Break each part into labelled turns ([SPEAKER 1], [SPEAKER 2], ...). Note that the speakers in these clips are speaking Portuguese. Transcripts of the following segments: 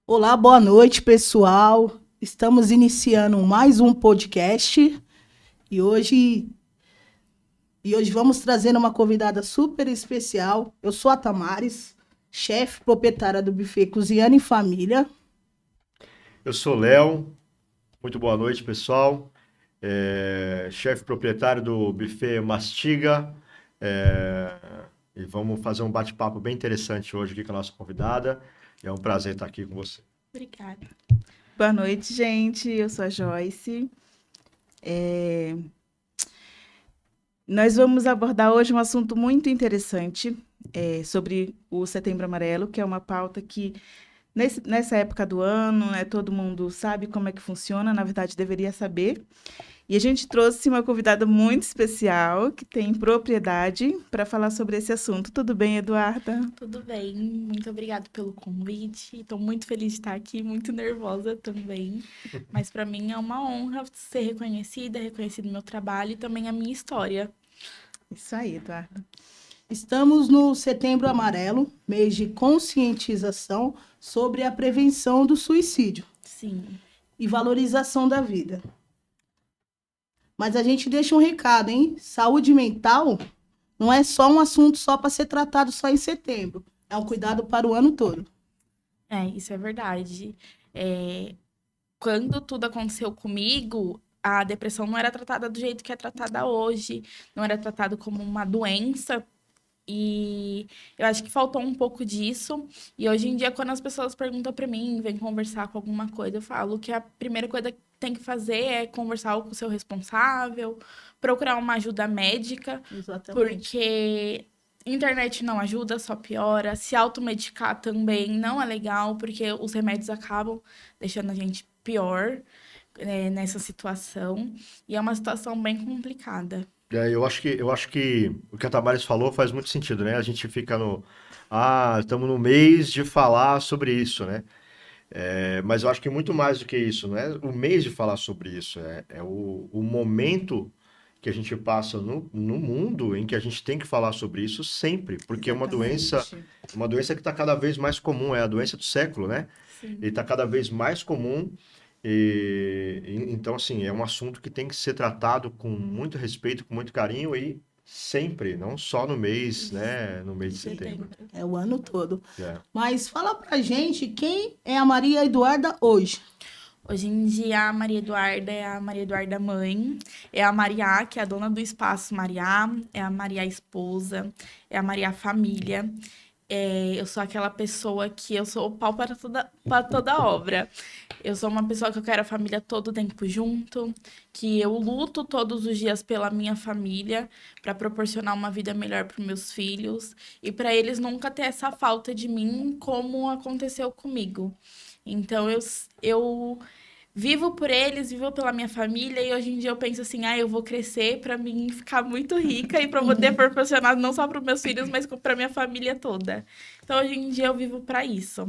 [SPEAKER 1] Olá, boa noite, pessoal. Estamos iniciando mais um podcast e hoje vamos trazer uma convidada super especial. Eu sou a Tamares, chefe proprietária do buffet Cozinhando em Família.
[SPEAKER 2] Eu sou Léo, muito boa noite, pessoal. Chefe proprietário do buffet Mastiga. é, e vamos fazer um bate-papo bem interessante hoje aqui com a nossa convidada. É um prazer estar aqui com você.
[SPEAKER 3] Obrigada.
[SPEAKER 4] Boa noite, gente. Eu sou a Joyce. Nós vamos abordar hoje um assunto muito interessante sobre o Setembro Amarelo, que é uma pauta que, nessa época do ano, né, todo mundo sabe como é que funciona, na verdade, deveria saber. E a gente trouxe uma convidada muito especial, que tem propriedade para falar sobre esse assunto. Tudo bem, Eduarda?
[SPEAKER 3] Tudo bem? Muito obrigada pelo convite. Estou muito feliz de estar aqui, muito nervosa também. Mas para mim é uma honra ser reconhecido meu trabalho e também a minha história.
[SPEAKER 4] Isso aí, Eduarda.
[SPEAKER 1] Estamos no Setembro Amarelo, mês de conscientização sobre a prevenção do suicídio
[SPEAKER 3] Sim.
[SPEAKER 1] e valorização da vida. Mas a gente deixa um recado, hein? Saúde mental não é só um assunto só para ser tratado só em setembro. É um cuidado para o ano todo.
[SPEAKER 3] Isso é verdade. Quando tudo aconteceu comigo, a depressão não era tratada do jeito que é tratada hoje. Não era tratado como uma doença. E eu acho que faltou um pouco disso. E hoje em dia, quando as pessoas perguntam para mim, vêm conversar com alguma coisa, eu falo que a primeira coisa que tem que fazer é conversar com o seu responsável, procurar uma ajuda médica,
[SPEAKER 1] Exatamente.
[SPEAKER 3] porque internet não ajuda, só piora. Se automedicar também não é legal, porque os remédios acabam deixando a gente pior, nessa situação. E é uma situação bem complicada.
[SPEAKER 2] Eu acho que o que a Tamares falou faz muito sentido, né? A gente fica no. Ah, estamos no mês de falar sobre isso, né? Mas eu acho que muito mais do que isso, não é o mês de falar sobre isso, é o momento que a gente passa no mundo em que a gente tem que falar sobre isso sempre, porque
[SPEAKER 4] Exatamente.
[SPEAKER 2] é uma doença que está cada vez mais comum, é a doença do século, né? Ele
[SPEAKER 3] Sim.
[SPEAKER 2] está cada vez mais comum então assim é um assunto que tem que ser tratado com muito respeito, com muito carinho e sempre, não só no mês, né? No mês de setembro.
[SPEAKER 3] Setembro.
[SPEAKER 1] É o ano todo.
[SPEAKER 2] É.
[SPEAKER 1] Mas fala pra gente quem é a Maria Eduarda hoje.
[SPEAKER 3] Hoje em dia, a Maria Eduarda é a Maria Eduarda mãe, é a Maria, que é a dona do espaço Maria, é a Maria esposa, é a Maria família. Eu sou aquela pessoa que eu sou o pau para toda obra. Eu sou uma pessoa que eu quero a família todo o tempo junto, que eu luto todos os dias pela minha família, para proporcionar uma vida melhor para meus filhos e para eles nunca ter essa falta de mim como aconteceu comigo. Então eu vivo por eles, vivo pela minha família e hoje em dia eu penso assim, eu vou crescer para mim ficar muito rica e para poder proporcionar não só para os meus filhos, mas para minha família toda. Então hoje em dia eu vivo para isso.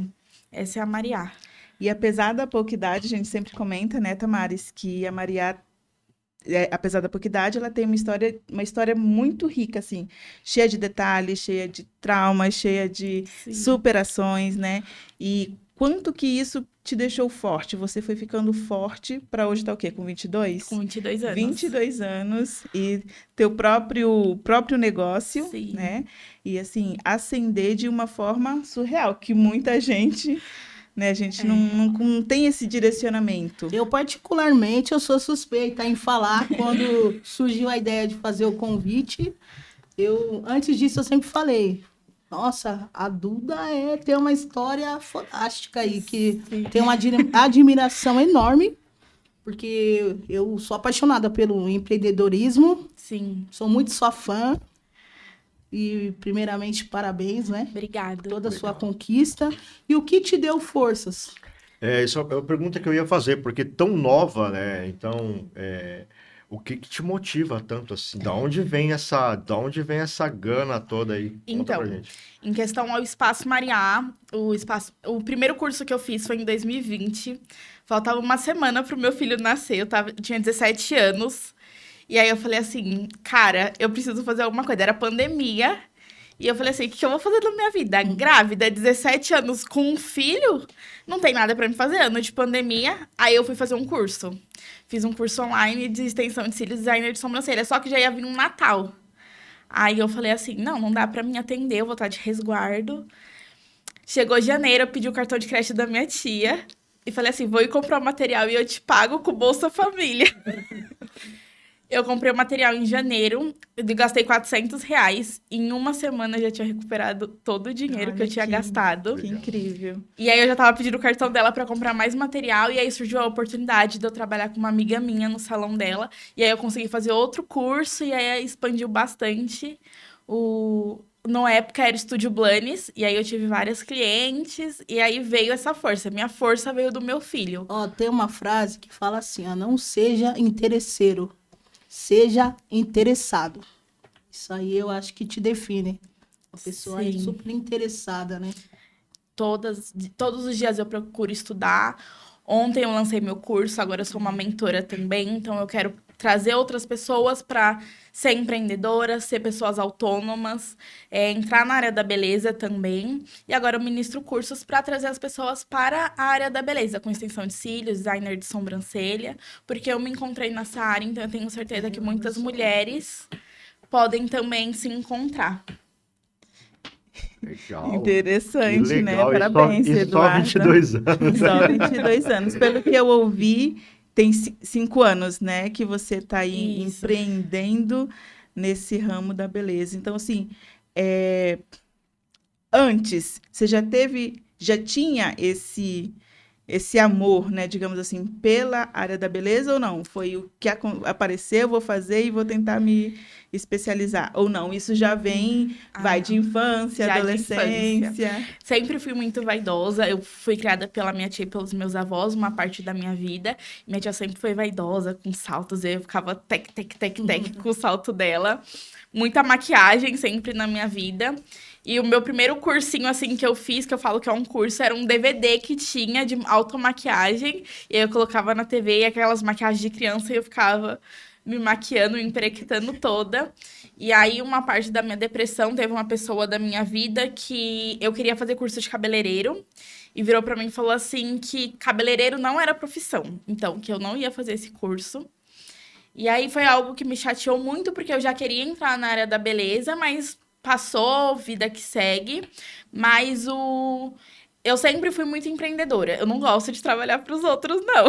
[SPEAKER 3] Essa é a Maria.
[SPEAKER 4] E apesar da pouca idade, a gente sempre comenta, né, Tamares, que a Maria, apesar da pouca idade, ela tem uma história muito rica, assim, cheia de detalhes, cheia de traumas, cheia de
[SPEAKER 3] Sim,
[SPEAKER 4] superações, né? E quanto que isso te deixou forte? Você foi ficando forte para hoje estar o quê? Com
[SPEAKER 3] com
[SPEAKER 4] 22?
[SPEAKER 3] 22
[SPEAKER 4] vinte e
[SPEAKER 3] anos.
[SPEAKER 4] dois anos e teu próprio negócio,
[SPEAKER 3] Sim.
[SPEAKER 4] né? E assim, ascender de uma forma surreal, que muita gente, né, a gente
[SPEAKER 3] É.
[SPEAKER 4] não tem esse direcionamento.
[SPEAKER 1] Eu, particularmente, eu sou suspeita em falar quando surgiu a ideia de fazer o convite. Antes disso, eu sempre falei, nossa, a Duda tem uma história fantástica aí, que
[SPEAKER 3] Sim.
[SPEAKER 1] tem uma admiração enorme, porque eu sou apaixonada pelo empreendedorismo,
[SPEAKER 3] Sim.
[SPEAKER 1] sou muito sua fã, e primeiramente, parabéns, né, por
[SPEAKER 3] Obrigada.
[SPEAKER 1] toda a sua
[SPEAKER 2] Legal.
[SPEAKER 1] conquista. E o que te deu forças?
[SPEAKER 2] Isso é uma pergunta que eu ia fazer, porque tão nova, né? Então, o que que te motiva tanto assim? Da onde vem essa gana toda aí? Conta pra
[SPEAKER 3] Então,
[SPEAKER 2] gente.
[SPEAKER 3] em questão ao Espaço Mariá, o primeiro curso que eu fiz foi em 2020. Faltava uma semana pro meu filho nascer, tinha 17 anos. E aí eu falei assim, cara, eu preciso fazer alguma coisa. Era pandemia. E eu falei assim, o que eu vou fazer na minha vida? Grávida, 17 anos, com um filho, não tem nada pra me fazer. Ano de pandemia, aí eu fui fazer um curso. Fiz um curso online de extensão de cílios, designer de sobrancelha, só que já ia vir um Natal. Aí eu falei assim, não dá pra me atender, eu vou estar de resguardo. Chegou janeiro, eu pedi o cartão de crédito da minha tia e falei assim, vou ir comprar o material e eu te pago com o Bolsa Família. Eu comprei o material em janeiro, eu gastei R$ 400. Em uma semana eu já tinha recuperado todo o dinheiro que eu
[SPEAKER 4] Olha
[SPEAKER 3] tinha gastado.
[SPEAKER 4] Que incrível.
[SPEAKER 3] E aí eu já tava pedindo o cartão dela pra comprar mais material. E aí surgiu a oportunidade de eu trabalhar com uma amiga minha no salão dela. E aí eu consegui fazer outro curso e aí expandiu bastante. Na época era Estúdio Blanes. E aí eu tive várias clientes. E aí veio essa força. Minha força veio do meu filho.
[SPEAKER 1] Ó, tem uma frase que fala assim, ó, não seja interesseiro, seja interessado. Isso aí eu acho que te define. Uma pessoa aí
[SPEAKER 3] Sim.
[SPEAKER 1] super interessada, né?
[SPEAKER 3] Todos os dias eu procuro estudar. Ontem eu lancei meu curso, agora eu sou uma mentora também, então eu quero trazer outras pessoas para ser empreendedoras, ser pessoas autônomas, entrar na área da beleza também. E agora eu ministro cursos para trazer as pessoas para a área da beleza, com extensão de cílios, designer de sobrancelha, porque eu me encontrei nessa área, então eu tenho certeza que muitas mulheres podem também se encontrar.
[SPEAKER 2] Legal.
[SPEAKER 4] Interessante,
[SPEAKER 2] Que
[SPEAKER 4] né?
[SPEAKER 2] legal.
[SPEAKER 4] Parabéns,
[SPEAKER 2] e só
[SPEAKER 4] Eduarda.
[SPEAKER 2] 22 anos.
[SPEAKER 4] Só 22 anos. Pelo que eu ouvi, tem 5 anos, né? Que você está aí
[SPEAKER 3] Isso.
[SPEAKER 4] empreendendo nesse ramo da beleza. Então, assim, antes, você já tinha esse amor, né, digamos assim, pela área da beleza ou não? Foi o que apareceu, vou fazer e vou tentar me especializar. Ou não, isso já vem, vai de infância,
[SPEAKER 3] Já de
[SPEAKER 4] adolescência.
[SPEAKER 3] Sempre fui muito vaidosa. Eu fui criada pela minha tia e pelos meus avós, uma parte da minha vida. Minha tia sempre foi vaidosa, com saltos. Eu ficava tec, tec, tec, tec com o salto dela. Muita maquiagem sempre na minha vida. E o meu primeiro cursinho, assim, que eu fiz, que eu falo que é um curso, era um DVD que tinha de automaquiagem. E aí eu colocava na TV aquelas maquiagens de criança e eu ficava me maquiando, me emprequitando toda. E aí, uma parte da minha depressão, teve uma pessoa da minha vida que eu queria fazer curso de cabeleireiro. E virou pra mim e falou assim que cabeleireiro não era profissão. Então, que eu não ia fazer esse curso. E aí, foi algo que me chateou muito, porque eu já queria entrar na área da beleza, mas passou, vida que segue. Mas eu sempre fui muito empreendedora. Eu não gosto de trabalhar para os outros, não.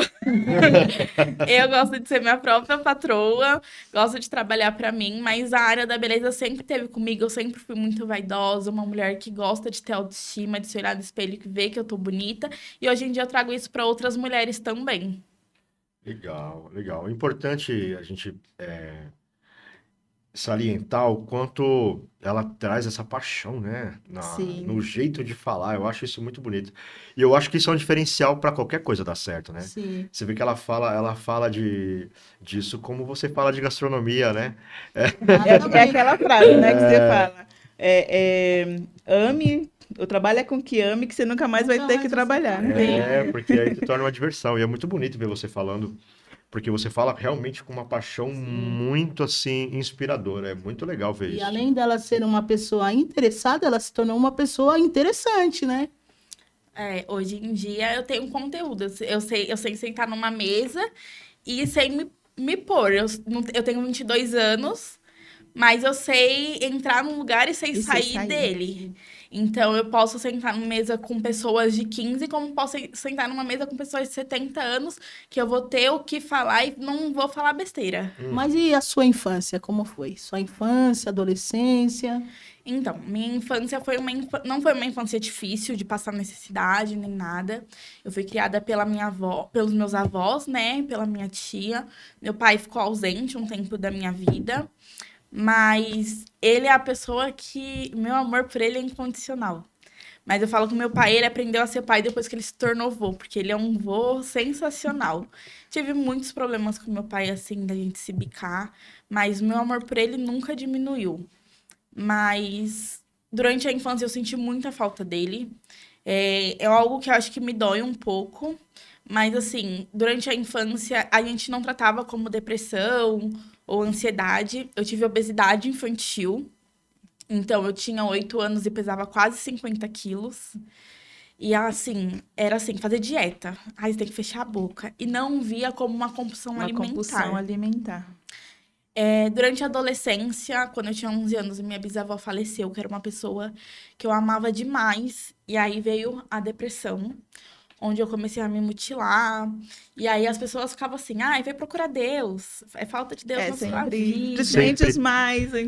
[SPEAKER 3] Eu gosto de ser minha própria patroa, gosto de trabalhar para mim, mas a área da beleza sempre teve comigo. Eu sempre fui muito vaidosa, uma mulher que gosta de ter autoestima, de se olhar no espelho e ver que eu tô bonita. E hoje em dia eu trago isso para outras mulheres também.
[SPEAKER 2] Legal, legal. É importante a gente salientar o quanto ela traz essa paixão, né?
[SPEAKER 4] Sim.
[SPEAKER 2] No jeito de falar. Eu acho isso muito bonito. E eu acho que isso é um diferencial para qualquer coisa dar certo, né?
[SPEAKER 1] Sim.
[SPEAKER 2] Você vê que ela fala disso como você fala de gastronomia, né?
[SPEAKER 4] É aquela frase, né, que você fala. Ame, o trabalho é com que ame, que você nunca mais vai ter que trabalhar. Não tem?
[SPEAKER 2] Porque aí se torna uma diversão. E é muito bonito ver você falando, porque você fala realmente com uma paixão muito, assim, inspiradora. É muito legal ver
[SPEAKER 1] E
[SPEAKER 2] isso.
[SPEAKER 1] além dela ser uma pessoa interessada, ela se tornou uma pessoa interessante, né?
[SPEAKER 3] Hoje em dia eu tenho conteúdo. Eu sei sentar numa mesa e sei me pôr. Eu tenho 22 anos, mas eu sei entrar num lugar e sei
[SPEAKER 4] E
[SPEAKER 3] sair dele. Então, eu posso sentar numa mesa com pessoas de 15, como posso sentar numa mesa com pessoas de 70 anos, que eu vou ter o que falar e não vou falar besteira.
[SPEAKER 1] Mas e a sua infância, como foi? Sua infância, adolescência?
[SPEAKER 3] Então, minha infância não foi uma infância difícil de passar necessidade nem nada. Eu fui criada pela minha avó, pelos meus avós, né? Pela minha tia. Meu pai ficou ausente um tempo da minha vida. Mas ele é a pessoa que... Meu amor por ele é incondicional. Mas eu falo que meu pai, ele aprendeu a ser pai depois que ele se tornou vô, porque ele é um vô sensacional. Tive muitos problemas com meu pai, assim, da gente se bicar, mas meu amor por ele nunca diminuiu. Mas durante a infância eu senti muita falta dele. É algo que eu acho que me dói um pouco, mas assim, durante a infância a gente não tratava como depressão ou ansiedade. Eu tive obesidade infantil. Então, eu tinha 8 anos e pesava quase 50 quilos. E assim, era assim, fazer dieta. Aí você tem que fechar a boca. E não via como uma compulsão
[SPEAKER 4] Uma
[SPEAKER 3] alimentar.
[SPEAKER 4] compulsão alimentar.
[SPEAKER 3] Durante a adolescência, quando eu tinha 11 anos, minha bisavó faleceu, que era uma pessoa que eu amava demais. E aí veio a depressão, onde eu comecei a me mutilar. E aí as pessoas ficavam assim, ai, vai procurar Deus. É falta de Deus na sua
[SPEAKER 4] Sempre.
[SPEAKER 3] vida.
[SPEAKER 4] Principalmente
[SPEAKER 2] Sempre-
[SPEAKER 4] os mais
[SPEAKER 2] sempre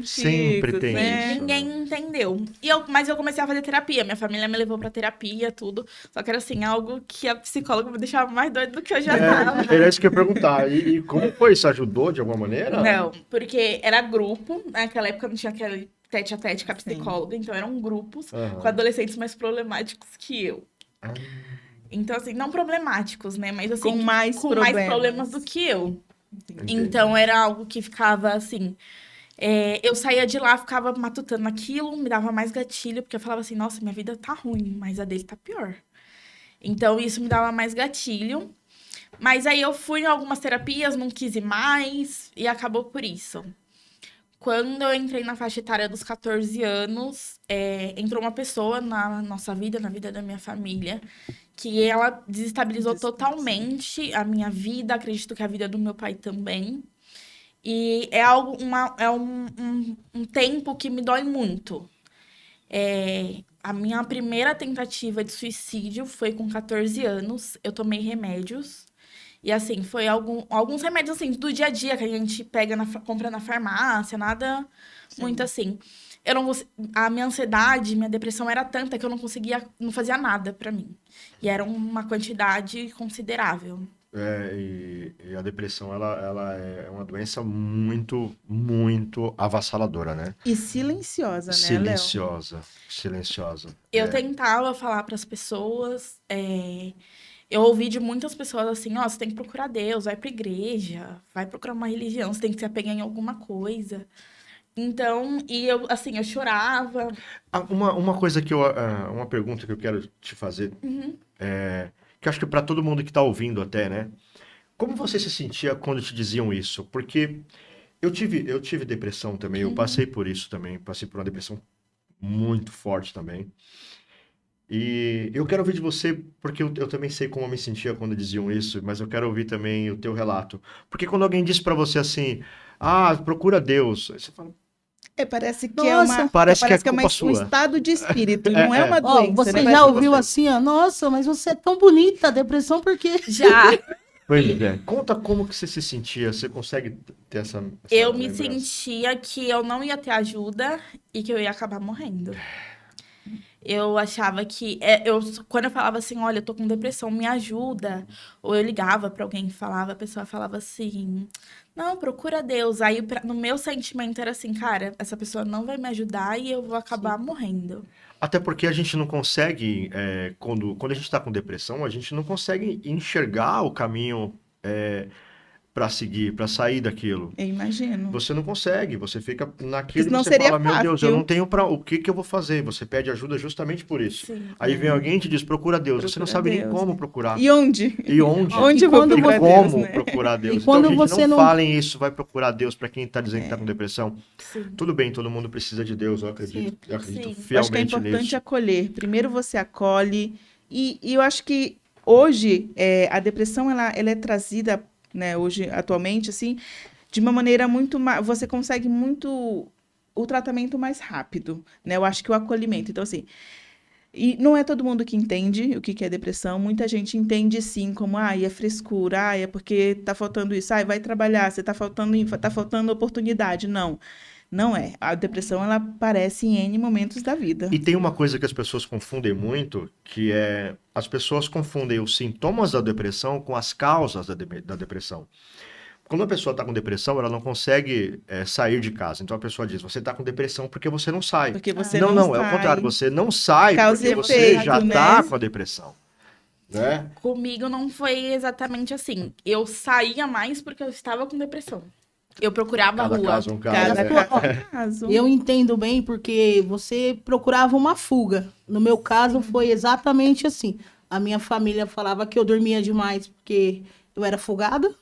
[SPEAKER 4] antigos,
[SPEAKER 2] tem
[SPEAKER 4] né?
[SPEAKER 2] isso.
[SPEAKER 3] Ninguém entendeu. Mas eu comecei a fazer terapia. Minha família me levou pra terapia, tudo. Só que era assim, algo que a psicóloga me deixava mais doida do que eu já tava.
[SPEAKER 2] Era isso que eu ia perguntar. E como foi? Isso ajudou de alguma maneira?
[SPEAKER 3] Não, porque era grupo. Naquela época não tinha aquele tete a tete com a
[SPEAKER 4] Sim.
[SPEAKER 3] psicóloga. Então eram grupos
[SPEAKER 2] Aham.
[SPEAKER 3] com adolescentes mais problemáticos que eu.
[SPEAKER 2] Ah,
[SPEAKER 3] Então, assim, não problemáticos, né? Mas assim,
[SPEAKER 4] Com mais
[SPEAKER 3] com mais
[SPEAKER 4] problemas.
[SPEAKER 3] problemas do que eu.
[SPEAKER 2] entendi.
[SPEAKER 3] Então era algo que ficava assim. Eu saía de lá, ficava matutando aquilo, me dava mais gatilho, porque eu falava assim, nossa, minha vida tá ruim, mas a dele tá pior. Então isso me dava mais gatilho. Mas aí eu fui em algumas terapias, não quis ir mais, e acabou por isso. Quando eu entrei na faixa etária dos 14 anos, entrou uma pessoa na nossa vida, na vida da minha família, que ela desestabilizou totalmente a minha vida, acredito que a vida do meu pai também. E é um tempo que me dói muito. A minha primeira tentativa de suicídio foi com 14 anos. Eu tomei remédios. E assim, foi alguns remédios assim, do dia a dia que a gente pega compra na farmácia, nada muito assim. A minha ansiedade, minha depressão era tanta que eu não fazia nada pra mim. E era uma quantidade considerável.
[SPEAKER 2] E a depressão, ela é uma doença muito, muito avassaladora, né?
[SPEAKER 4] E silenciosa, né, Léo?
[SPEAKER 2] Silenciosa.
[SPEAKER 3] Eu tentava falar para as pessoas, eu ouvi de muitas pessoas assim, ó, você tem que procurar Deus, vai pra igreja, vai procurar uma religião, você tem que se apegar em alguma coisa. Então, e eu, assim, eu chorava.
[SPEAKER 2] Uma coisa uma pergunta que eu quero te fazer, que eu acho que para todo mundo que tá ouvindo até, né? Como você se sentia quando te diziam isso? Porque eu tive depressão também, eu passei por isso também, passei por uma depressão muito forte também. E eu quero ouvir de você, porque eu também sei como eu me sentia quando diziam isso, mas eu quero ouvir também o teu relato. Porque quando alguém diz pra você assim, procura Deus, aí você fala,
[SPEAKER 4] Parece que
[SPEAKER 1] Nossa.
[SPEAKER 2] Parece que é
[SPEAKER 4] um
[SPEAKER 2] culpa sua.
[SPEAKER 4] estado de espírito, não é uma
[SPEAKER 1] Ó,
[SPEAKER 4] doença,
[SPEAKER 1] você
[SPEAKER 4] né?
[SPEAKER 1] já
[SPEAKER 4] Parece que
[SPEAKER 1] ouviu assim, ó, nossa, mas você é tão bonita, depressão por quê?
[SPEAKER 3] Já.
[SPEAKER 2] Pois é. Conta como que você se sentia, você consegue ter essa
[SPEAKER 3] Eu me
[SPEAKER 2] lembrança?
[SPEAKER 3] sentia que eu não ia ter ajuda e que eu ia acabar morrendo. Eu achava que... quando eu falava assim, olha, eu tô com depressão, me ajuda. Ou eu ligava pra alguém e falava, a pessoa falava assim, não, procura Deus. Aí no meu sentimento era assim, cara, essa pessoa não vai me ajudar e eu vou acabar morrendo.
[SPEAKER 2] Até porque a gente não consegue, quando a gente está com depressão, a gente não consegue enxergar o caminho para seguir, para sair daquilo.
[SPEAKER 4] Eu imagino.
[SPEAKER 2] Você não consegue, você fica naquilo e
[SPEAKER 4] Não
[SPEAKER 2] você
[SPEAKER 4] seria
[SPEAKER 2] fala, meu Deus, eu
[SPEAKER 4] fácil.
[SPEAKER 2] não tenho o que eu vou fazer? Você pede ajuda justamente por isso.
[SPEAKER 3] Sim.
[SPEAKER 2] Aí vem alguém e te diz, procura Deus. Você não
[SPEAKER 4] Procura
[SPEAKER 2] sabe nem
[SPEAKER 4] Deus.
[SPEAKER 2] como procurar.
[SPEAKER 4] E onde?
[SPEAKER 2] E onde?
[SPEAKER 4] Onde
[SPEAKER 1] E
[SPEAKER 4] eu vou
[SPEAKER 1] quando
[SPEAKER 4] procurar
[SPEAKER 2] E
[SPEAKER 4] Deus,
[SPEAKER 2] como
[SPEAKER 4] né?
[SPEAKER 2] procurar Deus.
[SPEAKER 1] E quando
[SPEAKER 2] Então, gente,
[SPEAKER 1] você
[SPEAKER 2] não
[SPEAKER 1] não-
[SPEAKER 2] falem isso, vai procurar Deus para quem está dizendo que está com depressão.
[SPEAKER 3] Sim.
[SPEAKER 2] Tudo bem, todo mundo precisa de Deus, eu acredito. Eu acredito
[SPEAKER 3] Sim.
[SPEAKER 4] Eu acho que é
[SPEAKER 2] fielmente
[SPEAKER 4] importante
[SPEAKER 2] nisso.
[SPEAKER 4] acolher. Primeiro você acolhe. E eu acho que hoje a depressão ela é trazida, né, hoje, atualmente, assim, de uma maneira muito mais. Você consegue muito o tratamento mais rápido, né? Eu acho que o acolhimento. Então, assim. E não é todo mundo que entende o que é depressão. Muita gente entende sim como, é frescura, é porque tá faltando isso, vai trabalhar, você tá faltando oportunidade. Não, não é. A depressão, ela aparece em N momentos da vida.
[SPEAKER 2] E tem uma coisa que as pessoas confundem muito, que é as pessoas confundem os sintomas da depressão com as causas da depressão. Quando a pessoa está com depressão, ela não consegue sair de casa. Então a pessoa diz, você está com depressão porque você não sai.
[SPEAKER 4] Porque você
[SPEAKER 2] Não,
[SPEAKER 4] não
[SPEAKER 2] é o
[SPEAKER 4] sai.
[SPEAKER 2] contrário, você não sai
[SPEAKER 4] Causa
[SPEAKER 2] porque
[SPEAKER 4] e
[SPEAKER 2] você
[SPEAKER 4] efeito,
[SPEAKER 2] já
[SPEAKER 4] né?
[SPEAKER 2] está com a depressão. Né?
[SPEAKER 3] Comigo não foi exatamente assim. Eu saía mais porque eu estava com depressão. Eu procurava a
[SPEAKER 2] Cada
[SPEAKER 3] rua.
[SPEAKER 2] caso é um caso.
[SPEAKER 4] Cada
[SPEAKER 2] né?
[SPEAKER 4] caso.
[SPEAKER 1] Eu entendo bem porque você procurava uma fuga. No meu caso, foi exatamente assim. A minha família falava que eu dormia demais porque eu era folgada.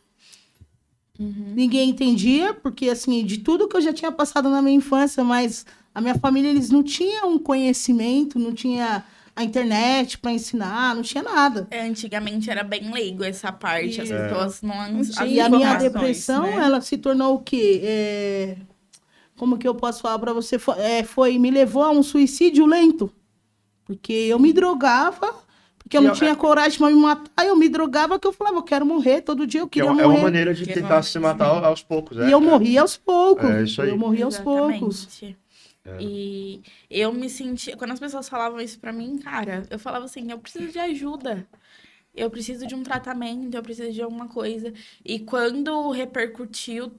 [SPEAKER 1] Ninguém entendia, porque assim, de tudo que eu já tinha passado na minha infância, mas A minha família, eles não tinham um conhecimento, não tinha a internet para ensinar, não tinha nada.
[SPEAKER 3] Antigamente era bem leigo essa parte, as
[SPEAKER 1] E-
[SPEAKER 3] pessoas não... as
[SPEAKER 1] E a minha
[SPEAKER 3] informações,
[SPEAKER 1] depressão,
[SPEAKER 3] né?
[SPEAKER 1] ela se tornou o quê? Como que eu posso falar para você? Me levou a um suicídio lento. Porque eu me drogava, porque eu
[SPEAKER 2] E
[SPEAKER 1] não tinha coragem para me matar, eu me drogava, que eu falava, eu quero morrer, todo dia eu
[SPEAKER 2] Que é
[SPEAKER 1] queria
[SPEAKER 2] uma, é uma
[SPEAKER 1] morrer.
[SPEAKER 2] maneira de
[SPEAKER 3] Que
[SPEAKER 2] tentar
[SPEAKER 3] não-
[SPEAKER 2] se matar aos poucos.
[SPEAKER 1] E eu morria aos poucos.
[SPEAKER 2] É isso aí.
[SPEAKER 1] Eu morria aos poucos.
[SPEAKER 3] Exatamente. E eu me senti... Quando as pessoas falavam isso pra mim, cara, eu falava assim, eu preciso de ajuda. Eu preciso de um tratamento, eu preciso de alguma coisa. E quando repercutiu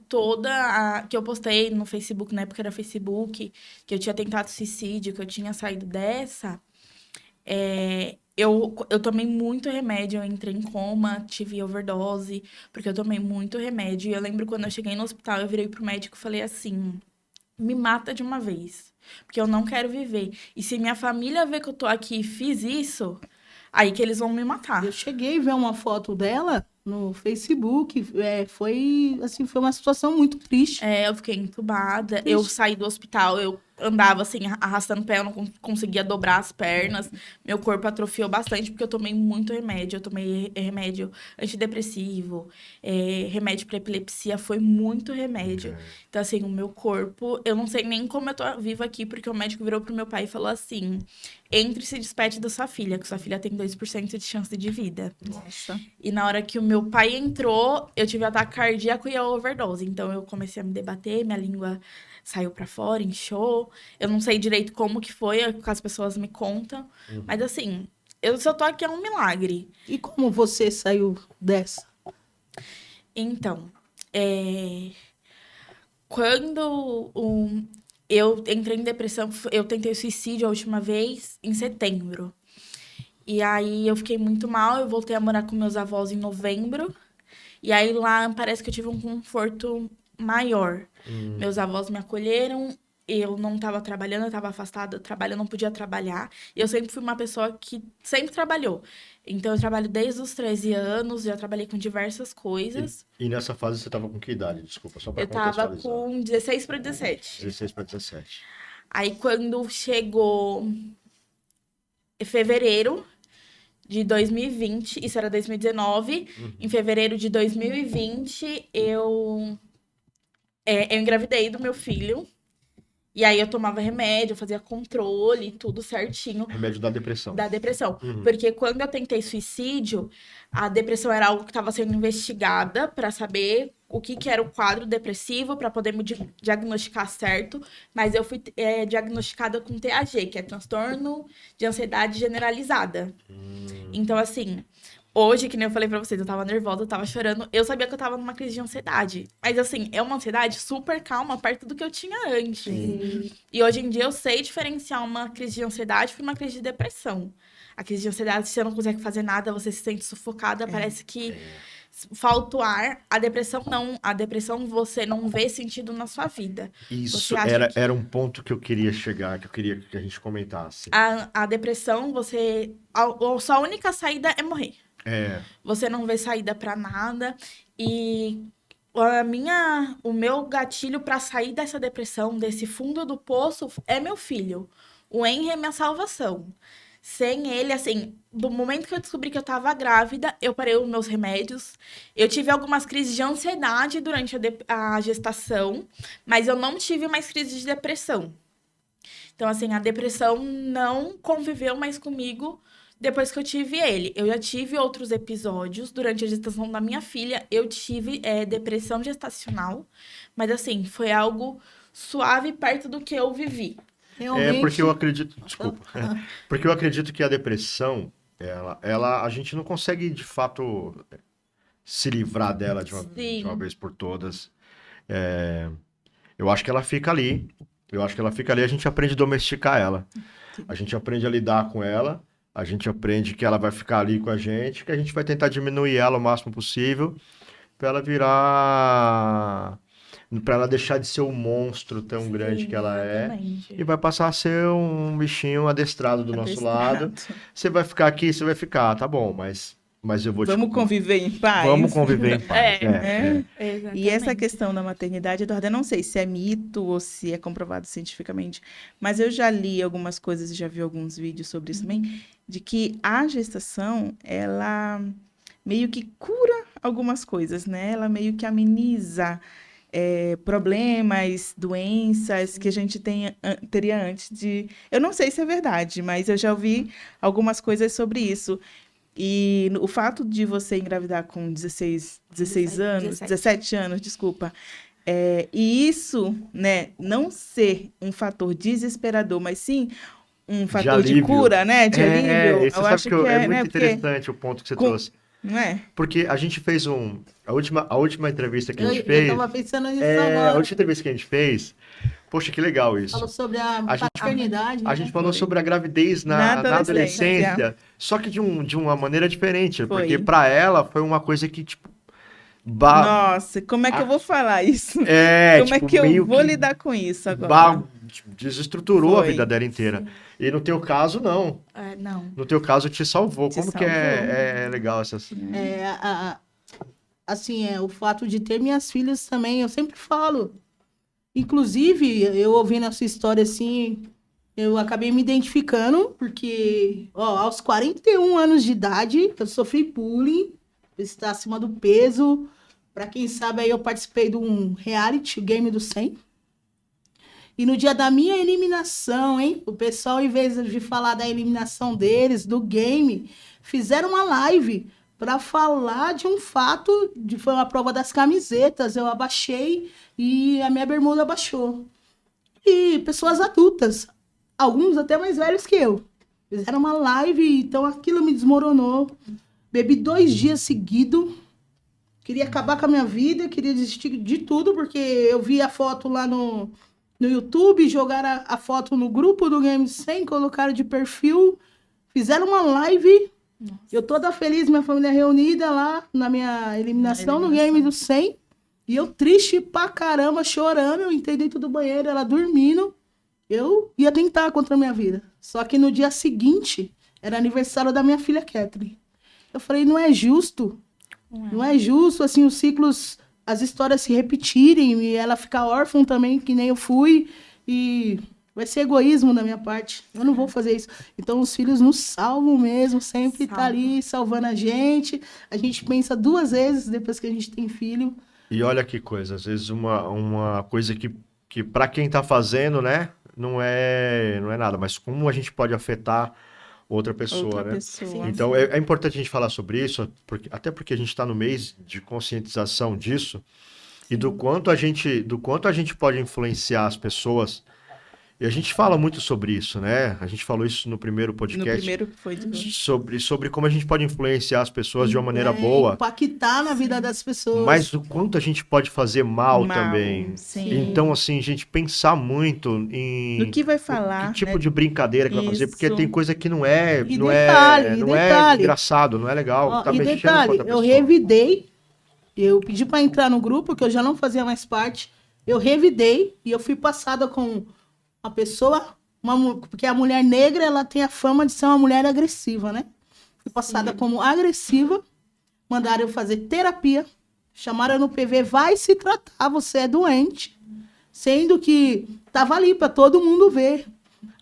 [SPEAKER 3] que eu postei no Facebook, na época era Facebook, que eu tinha tentado suicídio, que eu tinha saído dessa, eu tomei muito remédio, eu entrei em coma, tive overdose, porque eu tomei muito remédio. E eu lembro quando eu cheguei no hospital, eu virei pro médico e falei assim, me mata de uma vez, porque eu não quero viver. E se minha família ver que eu tô aqui e fiz isso, aí que eles vão me matar.
[SPEAKER 1] Eu cheguei a ver uma foto dela no Facebook. Foi uma situação muito triste.
[SPEAKER 3] Eu fiquei entubada,
[SPEAKER 1] Triste.
[SPEAKER 3] eu saí do hospital, eu andava assim, arrastando o pé, eu não conseguia dobrar as pernas, meu corpo atrofiou bastante, porque eu tomei muito remédio, eu tomei remédio antidepressivo, remédio para epilepsia, foi muito remédio. Então, assim, o meu corpo, eu não sei nem como eu tô viva aqui, porque o médico virou pro meu pai e falou assim, entre e se despede da sua filha, que sua filha tem 2% de chance de vida.
[SPEAKER 1] Nossa.
[SPEAKER 3] E na hora que o meu pai entrou, eu tive ataque cardíaco e a overdose. Então eu comecei a me debater, minha língua saiu pra fora, inchou. Eu não sei direito como que foi, as pessoas me contam. Mas assim, se eu tô aqui é um milagre.
[SPEAKER 1] E como você saiu dessa?
[SPEAKER 3] Então, quando eu entrei em depressão, eu tentei suicídio a última vez em setembro. E aí eu fiquei muito mal, eu voltei a morar com meus avós em novembro. E aí lá parece que eu tive um conforto maior. Meus avós me acolheram, eu não estava trabalhando, eu estava afastada do trabalho, eu não podia trabalhar. E eu sempre fui uma pessoa que sempre trabalhou. Então eu trabalho desde os 13 anos, já trabalhei com diversas coisas.
[SPEAKER 2] E nessa fase você tava com que idade? Desculpa, só para
[SPEAKER 3] Eu tava
[SPEAKER 2] contextualizar.
[SPEAKER 3] com 16 para 17.
[SPEAKER 2] 16 para 17.
[SPEAKER 3] Aí quando chegou fevereiro de 2020, isso era 2019, em fevereiro de 2020 eu engravidei do meu filho. E aí eu tomava remédio, eu fazia controle, tudo certinho
[SPEAKER 2] Remédio da depressão.
[SPEAKER 3] da depressão. Porque quando eu tentei suicídio, a depressão era algo que estava sendo investigada para saber o que era o quadro depressivo, para poder me diagnosticar certo. Mas eu fui diagnosticada com TAG, que é transtorno de ansiedade generalizada. Então, assim, hoje, que nem eu falei pra vocês, eu tava nervosa, eu tava chorando. Eu sabia que eu tava numa crise de ansiedade. Mas, assim, é uma ansiedade super calma, perto do que eu tinha antes. E hoje em dia eu sei diferenciar uma crise de ansiedade de uma crise de depressão. A crise de ansiedade, você não consegue fazer nada, você se sente sufocada, parece que falta o ar. A depressão não. A depressão você não vê sentido na sua vida.
[SPEAKER 2] Isso
[SPEAKER 3] Você acha que-
[SPEAKER 2] era um ponto que eu queria chegar, que eu queria que a gente comentasse.
[SPEAKER 3] A depressão, sua única saída é morrer. Você não vê saída pra nada. E o meu gatilho pra sair dessa depressão, desse fundo do poço, é meu filho. O Henry é minha salvação. Sem ele, assim, do momento que eu descobri que eu tava grávida, eu parei os meus remédios. Eu tive algumas crises de ansiedade durante a gestação, mas eu não tive mais crises de depressão. Então, assim, a depressão não conviveu mais comigo depois que eu tive ele. Eu já tive outros episódios durante a gestação da minha filha. Eu tive depressão gestacional, mas, assim, foi algo suave perto do que eu vivi.
[SPEAKER 1] Realmente.
[SPEAKER 2] Porque eu acredito, desculpa, porque eu acredito que a depressão, a gente não consegue de fato se livrar dela de uma vez por todas. Eu acho que ela fica ali. A gente aprende a domesticar ela. A gente aprende a lidar com ela. A gente aprende que ela vai ficar ali com a gente, que a gente vai tentar diminuir ela o máximo possível para ela para ela deixar de ser o monstro tão grande que ela
[SPEAKER 3] Exatamente.
[SPEAKER 2] e vai passar a ser um bichinho adestrado do nosso lado. Você vai ficar aqui, você vai ficar, tá bom, mas mas eu vou te...
[SPEAKER 4] Vamos conviver em paz.
[SPEAKER 2] Vamos conviver em paz.
[SPEAKER 4] É.
[SPEAKER 3] Exatamente.
[SPEAKER 4] E essa questão da maternidade, Eduardo, eu não sei se é mito ou se é comprovado cientificamente, mas eu já li algumas coisas e já vi alguns vídeos sobre isso também, de que a gestação, ela meio que cura algumas coisas, né? Ela meio que ameniza problemas, doenças que a gente teria antes de... Eu não sei se é verdade, mas eu já ouvi algumas coisas sobre isso. E o fato de você engravidar com 16 anos, 17 anos, desculpa, e isso, né, não ser um fator desesperador, mas sim um fator de
[SPEAKER 2] alívio.
[SPEAKER 4] cura, né, de alívio,
[SPEAKER 2] Isso
[SPEAKER 4] eu
[SPEAKER 2] sabe
[SPEAKER 4] acho
[SPEAKER 2] que
[SPEAKER 4] que
[SPEAKER 2] é muito
[SPEAKER 4] né,
[SPEAKER 2] interessante o ponto que você trouxe.
[SPEAKER 4] não é?
[SPEAKER 2] Porque a gente fez a última entrevista que a gente
[SPEAKER 1] Eu
[SPEAKER 2] fez.
[SPEAKER 1] tava pensando nisso
[SPEAKER 2] A
[SPEAKER 1] agora.
[SPEAKER 2] última entrevista que a gente fez. Poxa, que legal isso.
[SPEAKER 1] Falou sobre a
[SPEAKER 2] A gente-
[SPEAKER 1] paternidade,
[SPEAKER 2] A
[SPEAKER 1] né?
[SPEAKER 2] gente falou
[SPEAKER 4] Foi.
[SPEAKER 2] sobre a gravidez
[SPEAKER 4] Na
[SPEAKER 2] na
[SPEAKER 4] adolescência.
[SPEAKER 2] adolescência, só que de uma maneira diferente,
[SPEAKER 4] Foi.
[SPEAKER 2] porque para ela foi uma coisa que, tipo,
[SPEAKER 4] Nossa, como é que eu vou falar isso? Como é
[SPEAKER 2] tipo,
[SPEAKER 4] que eu
[SPEAKER 2] meio
[SPEAKER 4] vou
[SPEAKER 2] que
[SPEAKER 4] lidar com isso agora?
[SPEAKER 2] tipo, desestruturou a
[SPEAKER 4] Foi.
[SPEAKER 2] vida dela inteira. E no teu caso, não.
[SPEAKER 3] Não.
[SPEAKER 2] No teu caso, te salvou.
[SPEAKER 4] Te
[SPEAKER 2] Como que
[SPEAKER 4] salvou.
[SPEAKER 2] é legal essas...
[SPEAKER 1] Assim, o fato de ter minhas filhas também, eu sempre falo. Inclusive, eu ouvindo a sua história assim, eu acabei me identificando, porque, aos 41 anos de idade, eu sofri bullying, eu estava acima do peso. Para quem sabe, aí eu participei de um reality, o Game do 100. E no dia da minha eliminação, hein, o pessoal, em vez de falar da eliminação deles, do game, fizeram uma live para falar de um fato, foi uma prova das camisetas, eu abaixei e a minha bermuda abaixou. E pessoas adultas, alguns até mais velhos que eu, fizeram uma live, então aquilo me desmoronou. Bebi 2 dias seguidos, queria acabar com a minha vida, queria desistir de tudo, porque eu vi a foto lá no YouTube, jogaram a foto no grupo do Game 100, colocaram de perfil, fizeram uma live. Nossa. Eu toda feliz, minha família reunida lá na minha eliminação no Game do 100. E eu triste pra caramba, chorando. Eu entrei dentro do banheiro, ela dormindo. Eu ia tentar contra a minha vida. Só que no dia seguinte, era aniversário da minha filha Kathleen. Eu falei, não é justo. Não é justo, assim, os ciclos, as histórias se repetirem e ela ficar órfã também, que nem eu fui. E vai ser egoísmo da minha parte. Eu não vou fazer isso. Então, os filhos nos salvam mesmo, sempre tá ali salvando a gente. A gente pensa 2 vezes depois que a gente tem filho.
[SPEAKER 2] E olha que coisa, às vezes uma coisa que para quem tá fazendo, né, não é nada, mas como a gente pode afetar outra pessoa, né? Então, é importante a gente falar sobre isso, até porque a gente está no mês de conscientização disso. E do quanto a gente pode influenciar as pessoas. E a gente fala muito sobre isso, né? A gente falou isso no primeiro podcast.
[SPEAKER 4] No primeiro foi
[SPEAKER 2] sobre como a gente pode influenciar as pessoas de uma maneira boa.
[SPEAKER 1] Impactar na vida das pessoas.
[SPEAKER 2] Mas o quanto a gente pode fazer mal também.
[SPEAKER 4] Sim.
[SPEAKER 2] Então, assim, a gente pensar muito em...
[SPEAKER 4] No que vai falar,
[SPEAKER 2] que tipo,
[SPEAKER 4] né?
[SPEAKER 2] de brincadeira que vai fazer. Porque tem coisa que não é engraçado, não é legal. Tá mexendo com outra pessoa.
[SPEAKER 1] Eu revidei. Eu pedi para entrar no grupo, que eu já não fazia mais parte. Eu revidei e eu fui passada com uma pessoa, porque a mulher negra, ela tem a fama de ser uma mulher agressiva, né? Fui passada como agressiva, mandaram eu fazer terapia, chamaram eu no PV, vai se tratar, você é doente. Sendo que tava ali para todo mundo ver.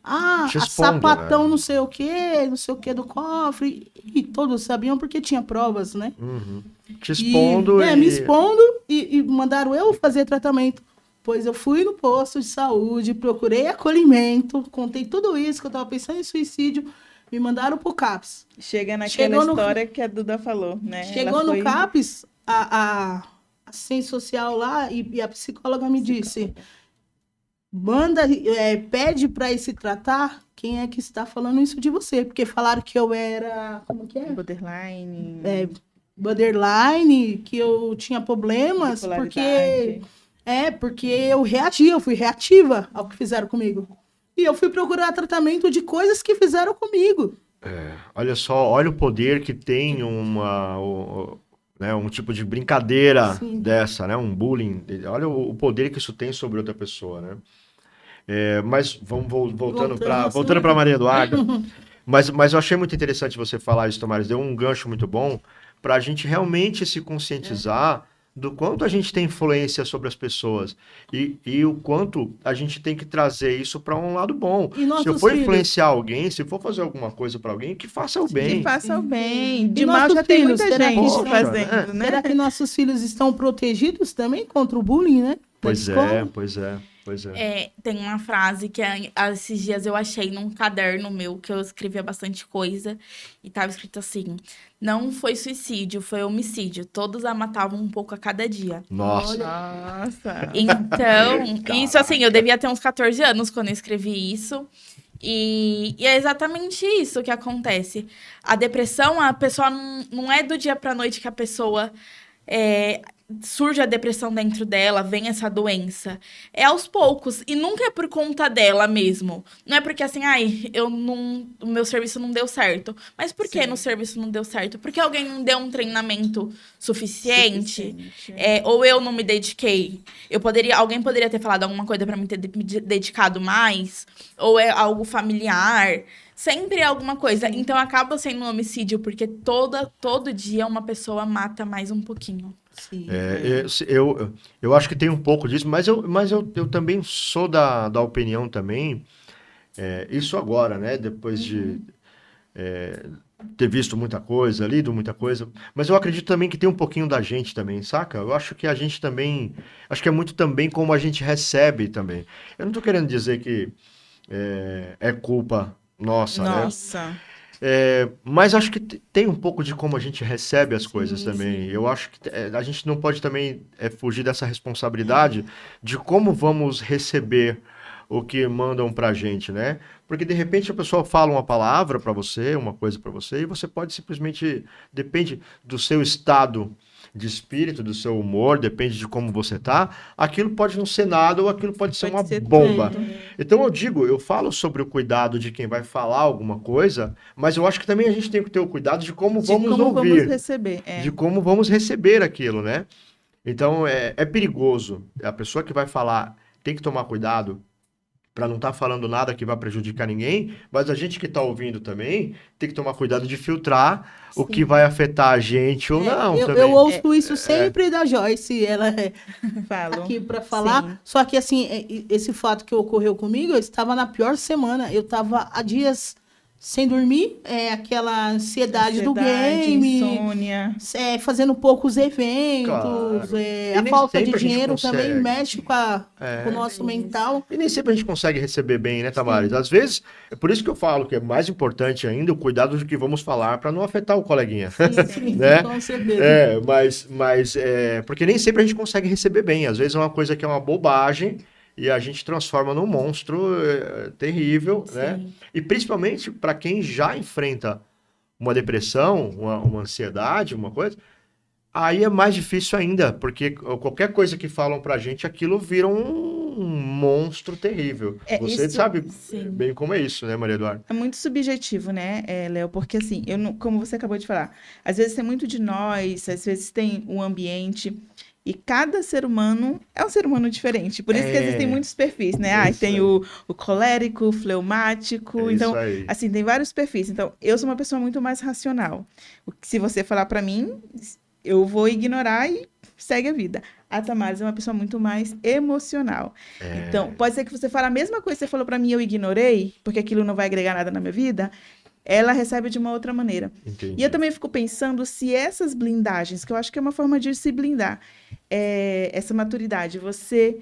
[SPEAKER 1] A sapatão, né? não sei o que do cofre. E todos sabiam porque tinha provas, né?
[SPEAKER 2] Uhum. Te expondo
[SPEAKER 1] me expondo e mandaram eu fazer tratamento. Pois eu fui no posto de saúde, procurei acolhimento, contei tudo isso, que eu tava pensando em suicídio, me mandaram pro CAPS.
[SPEAKER 4] Chega naquela história que a Duda falou, né?
[SPEAKER 1] Chegou no CAPS, a assistente social lá e a psicóloga me disse, pede para ir se tratar, quem é que está falando isso de você? Porque falaram que eu era, como que é? Borderline, que eu tinha problemas, porque eu fui reativa ao que fizeram comigo. E eu fui procurar tratamento de coisas que fizeram comigo.
[SPEAKER 2] Olha só, olha o poder que tem um tipo de brincadeira dessa, né? Um bullying. Olha o poder que isso tem sobre outra pessoa, né? Mas vamos voltando para Maria Eduarda. Mas eu achei muito interessante você falar isso, Tamara. Deu um gancho muito bom para a gente realmente se conscientizar do quanto a gente tem influência sobre as pessoas e o quanto a gente tem que trazer isso para um lado bom.
[SPEAKER 1] E
[SPEAKER 2] Se eu
[SPEAKER 1] nossos
[SPEAKER 2] for
[SPEAKER 1] filhos?
[SPEAKER 2] influenciar alguém, se for fazer alguma coisa para alguém, que faça o
[SPEAKER 4] Que
[SPEAKER 2] bem.
[SPEAKER 4] faça o bem.
[SPEAKER 1] E
[SPEAKER 4] De mal
[SPEAKER 1] nossos
[SPEAKER 4] já tem
[SPEAKER 1] filhos,
[SPEAKER 4] muita
[SPEAKER 1] será que
[SPEAKER 4] gente
[SPEAKER 2] estão-
[SPEAKER 4] fazendo, né?
[SPEAKER 1] Será que nossos filhos estão protegidos também contra o bullying, né? Da
[SPEAKER 2] Pois é,
[SPEAKER 1] escola?
[SPEAKER 2] pois é, pois é.
[SPEAKER 3] Tem uma frase que esses dias eu achei num caderno meu, que eu escrevia bastante coisa, e tava escrito assim: não foi suicídio, foi homicídio. Todos a matavam um pouco a cada dia.
[SPEAKER 2] Nossa.
[SPEAKER 4] Nossa.
[SPEAKER 3] Então, isso assim, eu devia ter uns 14 anos quando eu escrevi isso. E é exatamente isso que acontece. A depressão, a pessoa não é do dia pra noite que a pessoa surge a depressão dentro dela, vem essa doença. É aos poucos. E nunca é por conta dela mesmo. Não é porque assim, o meu serviço não deu certo. Mas por que
[SPEAKER 4] Sim.
[SPEAKER 3] no serviço não deu certo? Porque alguém não deu um treinamento suficiente.
[SPEAKER 4] Suficiente.
[SPEAKER 3] Ou eu não me dediquei. Alguém poderia ter falado alguma coisa pra mim ter me dedicado mais. Ou é algo familiar. Sempre é alguma coisa. Então acaba sendo um homicídio, porque todo dia uma pessoa mata mais um pouquinho.
[SPEAKER 1] Sim.
[SPEAKER 2] Eu acho que tem um pouco disso, mas eu também sou da opinião também, isso agora, né? Depois de ter visto muita coisa, lido muita coisa, mas eu acredito também que tem um pouquinho da gente também, saca? Eu acho que a gente também, acho que é muito também como a gente recebe também. Eu não tô querendo dizer que é culpa nossa, né?
[SPEAKER 4] Nossa.
[SPEAKER 2] Mas acho que tem um pouco de como a gente recebe as coisas também.
[SPEAKER 1] sim.
[SPEAKER 2] Eu acho que a gente não pode também fugir dessa responsabilidade de como vamos receber o que mandam pra gente, né? Porque de repente a pessoa fala uma palavra pra você, uma coisa pra você, e você pode simplesmente, depende do seu estado de espírito, do seu humor, depende de como você tá, aquilo pode não ser nada ou aquilo pode ser
[SPEAKER 4] Pode
[SPEAKER 2] uma
[SPEAKER 4] ser
[SPEAKER 2] bomba.
[SPEAKER 4] tudo.
[SPEAKER 2] Então eu falo sobre o cuidado de quem vai falar alguma coisa, mas eu acho que também a gente tem que ter o cuidado de como
[SPEAKER 4] De
[SPEAKER 2] vamos
[SPEAKER 4] como
[SPEAKER 2] ouvir,
[SPEAKER 4] vamos receber.
[SPEAKER 2] de como vamos receber aquilo, né? Então é perigoso. A pessoa que vai falar tem que tomar cuidado para não estar falando nada que vai prejudicar ninguém, mas a gente que está ouvindo também tem que tomar cuidado de filtrar o que vai afetar a gente ou não
[SPEAKER 1] eu
[SPEAKER 2] também.
[SPEAKER 1] ouço isso sempre da Joyce, ela é
[SPEAKER 4] Falo.
[SPEAKER 1] aqui para falar.
[SPEAKER 4] Sim.
[SPEAKER 1] Só que assim, esse fato que ocorreu comigo, eu estava na pior semana. Eu estava há dias sem dormir, aquela ansiedade do game,
[SPEAKER 4] Insônia.
[SPEAKER 1] fazendo poucos eventos,
[SPEAKER 2] Claro. E
[SPEAKER 1] a
[SPEAKER 2] nem
[SPEAKER 1] falta de
[SPEAKER 2] sempre a gente
[SPEAKER 1] dinheiro também
[SPEAKER 2] consegue.
[SPEAKER 1] mexe com o nosso mental.
[SPEAKER 2] E nem sempre a gente consegue receber bem, né, Tamares? Às vezes, é por isso que eu falo que é mais importante ainda o cuidado do que vamos falar para não afetar o coleguinha.
[SPEAKER 1] Sim,
[SPEAKER 2] Né?
[SPEAKER 1] com certeza.
[SPEAKER 2] Mas porque nem sempre a gente consegue receber bem. Às vezes é uma coisa que é uma bobagem e a gente transforma num monstro terrível, né?
[SPEAKER 3] Sim.
[SPEAKER 2] E principalmente para quem já enfrenta uma depressão, uma ansiedade, uma coisa, aí é mais difícil ainda, porque qualquer coisa que falam pra gente, aquilo vira um monstro terrível. Você
[SPEAKER 4] Isso-
[SPEAKER 2] sabe
[SPEAKER 3] sim.
[SPEAKER 2] bem como é isso, né, Maria Eduarda?
[SPEAKER 4] É muito subjetivo, né, Léo? Porque assim, como você acabou de falar, às vezes tem muito de nós, às vezes tem um ambiente, e cada ser humano é um ser humano diferente. Por isso que existem muitos perfis, né?
[SPEAKER 2] Isso
[SPEAKER 4] Tem
[SPEAKER 2] aí.
[SPEAKER 4] o colérico, o fleumático,
[SPEAKER 2] É
[SPEAKER 4] então,
[SPEAKER 2] isso aí.
[SPEAKER 4] assim, tem vários perfis. Então, eu sou uma pessoa muito mais racional. Se você falar pra mim, eu vou ignorar e segue a vida. A Tamares é uma pessoa muito mais emocional. Então, pode ser que você fale a mesma coisa que você falou pra mim e eu ignorei, porque aquilo não vai agregar nada na minha vida, ela recebe de uma outra maneira.
[SPEAKER 2] Entendi.
[SPEAKER 4] E eu também fico pensando se essas blindagens, que eu acho que é uma forma de se blindar, essa maturidade, você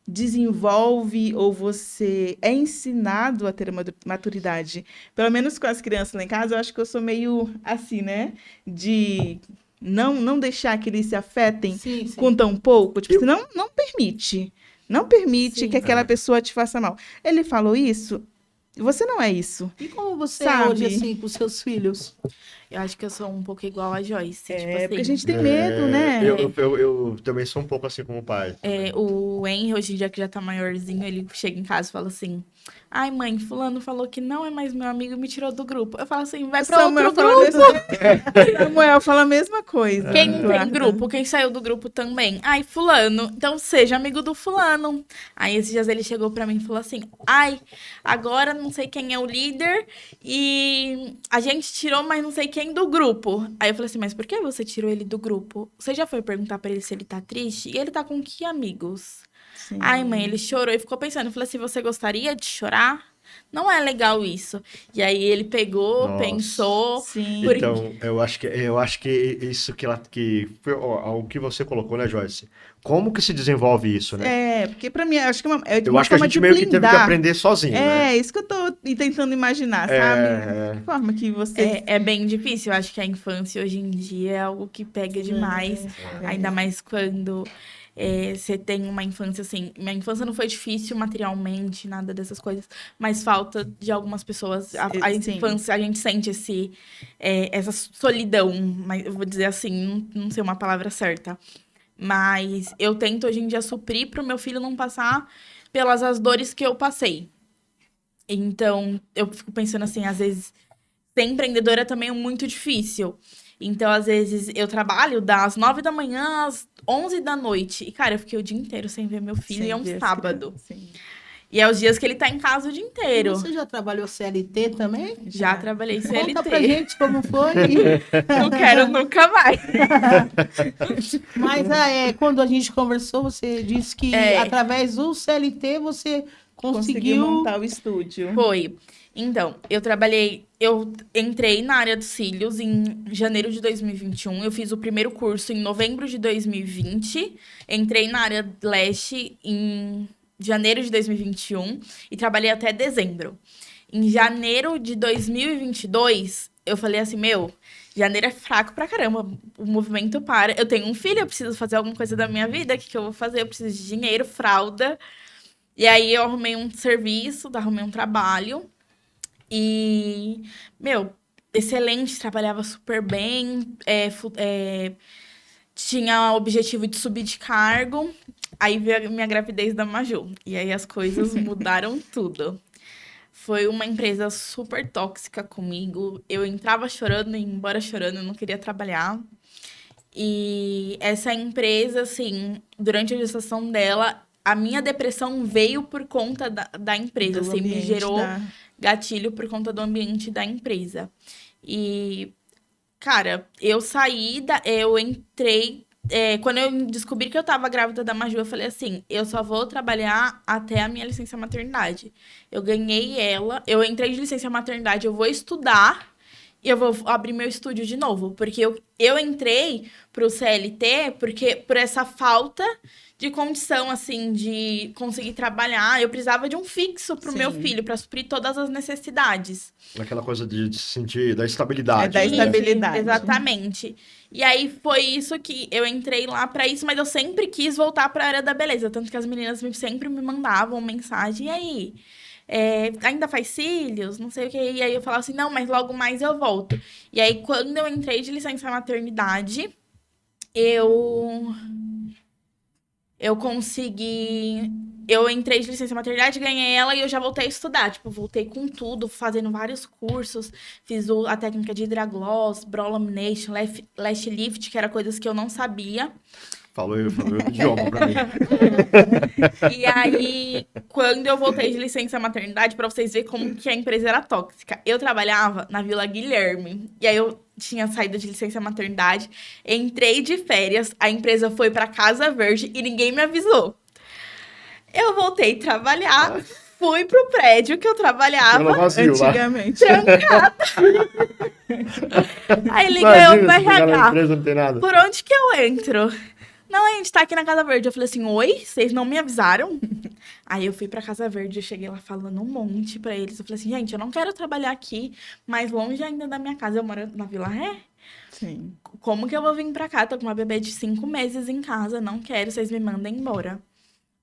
[SPEAKER 4] desenvolve ou você é ensinado a ter uma maturidade. Pelo menos com as crianças lá em casa, eu acho que eu sou meio assim, né? De não deixar que eles se afetem
[SPEAKER 1] Sim, sim.
[SPEAKER 4] com tão pouco. Tipo, senão não permite. Não permite
[SPEAKER 1] Sim.
[SPEAKER 4] que aquela pessoa te faça mal. Ele falou isso, você não é isso.
[SPEAKER 1] E como você
[SPEAKER 4] Sabe?
[SPEAKER 1] é hoje, assim, com seus filhos?
[SPEAKER 3] Eu acho que eu sou um pouco igual a Joyce. Tipo
[SPEAKER 4] É,
[SPEAKER 3] assim,
[SPEAKER 4] porque a gente tem medo, né?
[SPEAKER 2] Eu também sou um pouco assim como o pai.
[SPEAKER 3] o Henry, hoje em dia que já tá maiorzinho, ele chega em casa e fala assim: ai, mãe, fulano falou que não é mais meu amigo e me tirou do grupo. Eu falo assim, vai pra outro
[SPEAKER 4] Fala
[SPEAKER 3] grupo.
[SPEAKER 4] Samuel fala a mesma coisa.
[SPEAKER 3] Quem não tem
[SPEAKER 4] Eduarda.
[SPEAKER 3] grupo, quem saiu do grupo também. Ai, fulano, então seja amigo do fulano. Aí esses dias ele chegou pra mim e falou assim: ai, agora não sei quem é o líder e a gente tirou, mas não sei quem do grupo. Aí eu falei assim: mas por que você tirou ele do grupo? Você já foi perguntar pra ele se ele tá triste? E ele tá com que amigos?
[SPEAKER 4] Sim.
[SPEAKER 3] Ai, mãe, ele chorou e ficou pensando. Eu falei assim: você gostaria de chorar? Não é legal isso. E aí ele pegou,
[SPEAKER 2] Nossa.
[SPEAKER 3] pensou.
[SPEAKER 4] Sim.
[SPEAKER 3] Por-
[SPEAKER 2] Então, eu acho que isso que foi o que você colocou, né, Joyce? Como que se desenvolve isso, né?
[SPEAKER 4] Porque pra mim, acho que é
[SPEAKER 2] Eu
[SPEAKER 4] uma
[SPEAKER 2] acho que a
[SPEAKER 4] forma
[SPEAKER 2] gente
[SPEAKER 4] de
[SPEAKER 2] meio que teve que
[SPEAKER 4] blindar.
[SPEAKER 2] aprender sozinho, né?
[SPEAKER 4] É, isso que eu tô tentando imaginar, sabe? Que forma que você...
[SPEAKER 3] É bem difícil. Eu acho que a infância hoje em dia é algo que pega demais. Ainda mais quando você tem uma infância assim. Minha infância não foi difícil materialmente, nada dessas coisas. Mas falta de algumas pessoas. A
[SPEAKER 4] Sim.
[SPEAKER 3] infância, a gente sente essa solidão. Mas eu vou dizer assim, não sei uma palavra certa. Mas eu tento hoje em dia suprir pro meu filho não passar pelas as dores que eu passei. Então, eu fico pensando assim, às vezes, ser empreendedora também é muito difícil. Então, às vezes, eu trabalho das 9 da manhã às 11 da noite. E, cara, eu fiquei o dia inteiro sem ver meu filho, e é um
[SPEAKER 4] Sem ver as
[SPEAKER 3] sábado.
[SPEAKER 4] crianças, sim.
[SPEAKER 3] E é os dias que ele tá em casa o dia
[SPEAKER 1] E
[SPEAKER 3] inteiro.
[SPEAKER 1] você já trabalhou CLT também?
[SPEAKER 3] Já trabalhei CLT.
[SPEAKER 1] Conta pra gente como foi.
[SPEAKER 3] Não quero nunca mais.
[SPEAKER 1] Mas quando a gente conversou, você disse que através do CLT você
[SPEAKER 4] Conseguiu
[SPEAKER 1] conseguiu.
[SPEAKER 4] montar o estúdio.
[SPEAKER 3] Foi. Então, eu entrei na área dos cílios em janeiro de 2021. Eu fiz o primeiro curso em novembro de 2020. Entrei na área leste em janeiro de 2021 e trabalhei até dezembro. Em janeiro de 2022, eu falei assim, janeiro é fraco pra caramba, o movimento para. Eu tenho um filho, eu preciso fazer alguma coisa da minha vida, o que eu vou fazer? Eu preciso de dinheiro, fralda. E aí eu arrumei um serviço, arrumei um trabalho. E, excelente, trabalhava super bem, tinha o objetivo de subir de cargo. Aí veio a minha gravidez da Maju. E aí as coisas mudaram tudo. Foi uma empresa super tóxica comigo. Eu entrava chorando e ia embora chorando, eu não queria trabalhar. E essa empresa, assim, durante a gestação dela, a minha depressão veio por conta da empresa,
[SPEAKER 4] Do
[SPEAKER 3] assim, me
[SPEAKER 4] ambiente
[SPEAKER 3] gerou
[SPEAKER 4] da-
[SPEAKER 3] gatilho por conta do ambiente da empresa. E, cara, eu entrei. Quando eu descobri que eu tava grávida da Maju, eu falei assim: eu só vou trabalhar até a minha licença maternidade. Eu ganhei ela, eu entrei de licença maternidade, eu vou estudar e eu vou abrir meu estúdio de novo. Porque eu entrei pro CLT por essa falta de condição, assim, de conseguir trabalhar. Eu precisava de um fixo pro meu
[SPEAKER 4] Sim.
[SPEAKER 3] filho, para suprir todas as necessidades.
[SPEAKER 2] Aquela coisa de se sentir da estabilidade.
[SPEAKER 4] Da
[SPEAKER 2] né?
[SPEAKER 4] estabilidade.
[SPEAKER 3] Exatamente. E aí foi isso que eu entrei lá pra isso, mas eu sempre quis voltar pra área da beleza. Tanto que as meninas sempre me mandavam mensagem, e aí? Ainda faz cílios? Não sei o que. E aí eu falava assim, não, mas logo mais eu volto. E aí, quando eu entrei de licença maternidade, eu consegui. Eu entrei de licença maternidade, ganhei ela e eu já voltei a estudar. Tipo, voltei com tudo, fazendo vários cursos. Fiz a técnica de Hidrogloss, Brow Lamination, Lash Lift, que era coisas que eu não sabia.
[SPEAKER 2] Falou outro idioma pra mim.
[SPEAKER 3] E aí, quando eu voltei de licença maternidade, pra vocês verem como que a empresa era tóxica. Eu trabalhava na Vila Guilherme. E aí eu tinha saído de licença maternidade, entrei de férias, a empresa foi pra Casa Verde e ninguém me avisou. Eu voltei a trabalhar, fui pro prédio que eu trabalhava.
[SPEAKER 2] Ela vazio lá.
[SPEAKER 4] Antigamente.
[SPEAKER 3] Aí liga eu pro
[SPEAKER 2] Imagina, se chegar na
[SPEAKER 3] RH.
[SPEAKER 2] empresa, não tem nada.
[SPEAKER 3] Por onde que eu entro? Não, a gente tá aqui na Casa Verde. Eu falei assim, oi, vocês não me avisaram? Aí eu fui pra Casa Verde, eu cheguei lá falando um monte pra eles. Eu falei assim, gente, eu não quero trabalhar aqui, mais longe ainda da minha casa. Eu moro na Vila Ré.
[SPEAKER 4] Sim.
[SPEAKER 3] Como que eu vou vir pra cá? Tô com uma bebê de 5 meses em casa, não quero, vocês me mandem embora.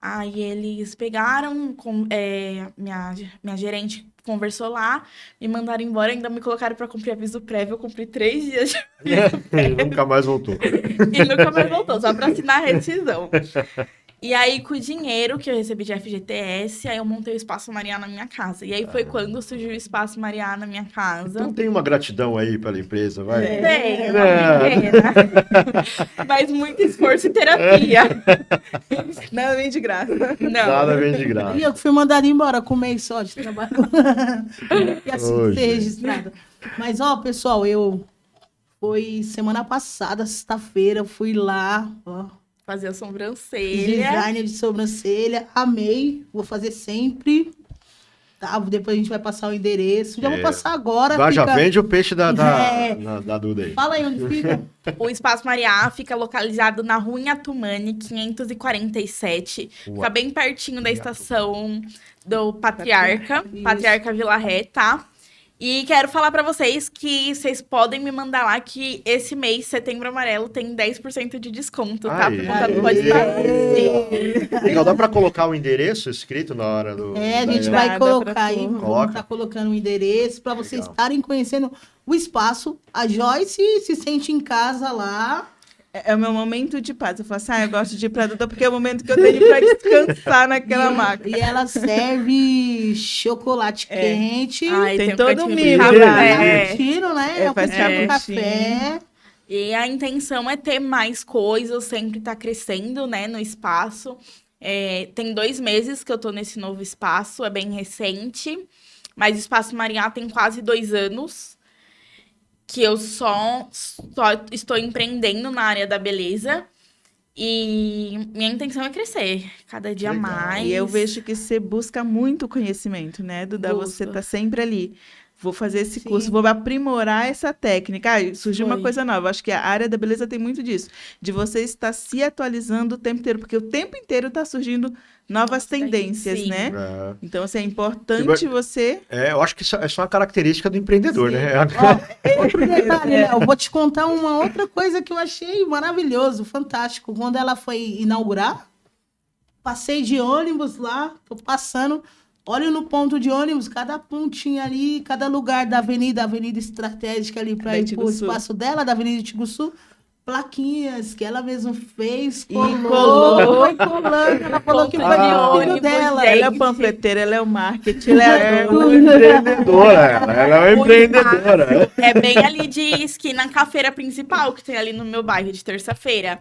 [SPEAKER 3] Aí eles pegaram, minha gerente conversou lá, me mandaram embora, ainda me colocaram para cumprir aviso prévio. Eu cumpri 3 dias de
[SPEAKER 2] Nunca mais voltou.
[SPEAKER 3] e nunca mais voltou, só para assinar a rescisão. E aí, com o dinheiro que eu recebi de FGTS, aí eu montei o Espaço Mariá na minha casa. E aí foi quando surgiu o Espaço Mariá na minha casa.
[SPEAKER 2] Então tem uma gratidão aí pela empresa, vai.
[SPEAKER 3] Tem, uma pequena. Mas muito esforço e terapia.
[SPEAKER 4] Nada vem de graça.
[SPEAKER 3] Não.
[SPEAKER 2] Nada vem de graça.
[SPEAKER 1] E eu que fui mandada embora com um mês só de trabalho. E assim
[SPEAKER 2] Ô,
[SPEAKER 1] ser
[SPEAKER 2] gente.
[SPEAKER 1] registrada. Mas, ó, pessoal, foi semana passada, sexta-feira, fui lá, ó,
[SPEAKER 3] Fazer a
[SPEAKER 1] fiz
[SPEAKER 3] sobrancelha.
[SPEAKER 1] design de sobrancelha, amei, vou fazer sempre. Tá, depois a gente vai passar o endereço. Já vou passar agora.
[SPEAKER 2] Vai, já
[SPEAKER 1] fica-
[SPEAKER 2] vende o peixe da
[SPEAKER 1] É.
[SPEAKER 2] da Duda aí.
[SPEAKER 1] Fala aí onde fica.
[SPEAKER 3] O Espaço Mariá fica localizado na Rua Inhatumani, 547. Fica bem pertinho da estação do Patriarca,
[SPEAKER 1] Isso.
[SPEAKER 3] Patriarca Vila Ré, tá? E quero falar pra vocês que vocês podem me mandar lá que esse mês, Setembro Amarelo, tem 10% de desconto, tá? Por conta do
[SPEAKER 2] Aê.
[SPEAKER 3] podcast.
[SPEAKER 2] Legal, dá pra colocar o endereço escrito na hora do...
[SPEAKER 1] É, a gente
[SPEAKER 2] da-
[SPEAKER 1] vai
[SPEAKER 4] Dá pra
[SPEAKER 1] colocar aí,
[SPEAKER 4] pôr.
[SPEAKER 1] vamos
[SPEAKER 2] Coloca.
[SPEAKER 1] estar colocando o endereço para vocês
[SPEAKER 2] Legal.
[SPEAKER 1] estarem conhecendo o espaço. A Joyce se sente em casa lá.
[SPEAKER 4] É o meu momento de paz. Eu falo assim, eu gosto de ir pra Duda porque é o momento que eu tenho pra descansar naquela máquina.
[SPEAKER 1] E ela serve chocolate quente.
[SPEAKER 3] Ai,
[SPEAKER 4] Tem
[SPEAKER 3] um
[SPEAKER 4] todo
[SPEAKER 3] cantinho
[SPEAKER 4] o
[SPEAKER 3] de
[SPEAKER 4] mimo
[SPEAKER 3] café.
[SPEAKER 4] lá.
[SPEAKER 3] É.
[SPEAKER 1] Tiro, né?
[SPEAKER 4] É, faz
[SPEAKER 1] o
[SPEAKER 4] cappuccino.
[SPEAKER 1] café.
[SPEAKER 3] E a intenção é ter mais coisas, sempre tá crescendo, né, no espaço. Tem 2 meses que eu tô nesse novo espaço, é bem recente. Mas o Espaço Mariá tem quase 2 anos que eu só estou empreendendo na área da beleza. E minha intenção é crescer cada dia
[SPEAKER 2] Legal.
[SPEAKER 3] mais.
[SPEAKER 4] E eu vejo que você busca muito conhecimento, né, Duda? Você
[SPEAKER 3] Busco.
[SPEAKER 4] tá sempre ali. Vou fazer esse
[SPEAKER 1] Sim.
[SPEAKER 4] curso, vou aprimorar essa técnica. Surgiu uma
[SPEAKER 3] Foi.
[SPEAKER 4] coisa nova. Acho que a área da beleza tem muito disso. De você estar se atualizando o tempo inteiro, porque o tempo inteiro está surgindo novas tendências,
[SPEAKER 3] sim.
[SPEAKER 4] né?
[SPEAKER 2] É.
[SPEAKER 4] Então, assim, é importante você...
[SPEAKER 2] Eu acho que isso é só uma característica do empreendedor, né?
[SPEAKER 1] Ó, outro detalhe, Léo, vou te contar uma outra coisa que eu achei maravilhoso, fantástico. Quando ela foi inaugurar, passei de ônibus lá, tô passando, olho no ponto de ônibus, cada pontinho ali, cada lugar da avenida estratégica ali para
[SPEAKER 4] Da
[SPEAKER 1] ir pro
[SPEAKER 4] Iguaçu.
[SPEAKER 1] espaço dela, da Avenida Iguaçu, plaquinhas que ela mesma fez,
[SPEAKER 4] E
[SPEAKER 1] colou, foi colando, ela falou que foi
[SPEAKER 3] Ponto de
[SPEAKER 1] do filho
[SPEAKER 3] ônibus,
[SPEAKER 1] dela.
[SPEAKER 3] gente.
[SPEAKER 4] Ela é o panfleteiro, ela é o marketing, ela é a
[SPEAKER 2] Ela é empreendedora, ela é uma empreendedora.
[SPEAKER 3] É bem ali de esquina com a feira principal que tem ali no meu bairro de terça-feira.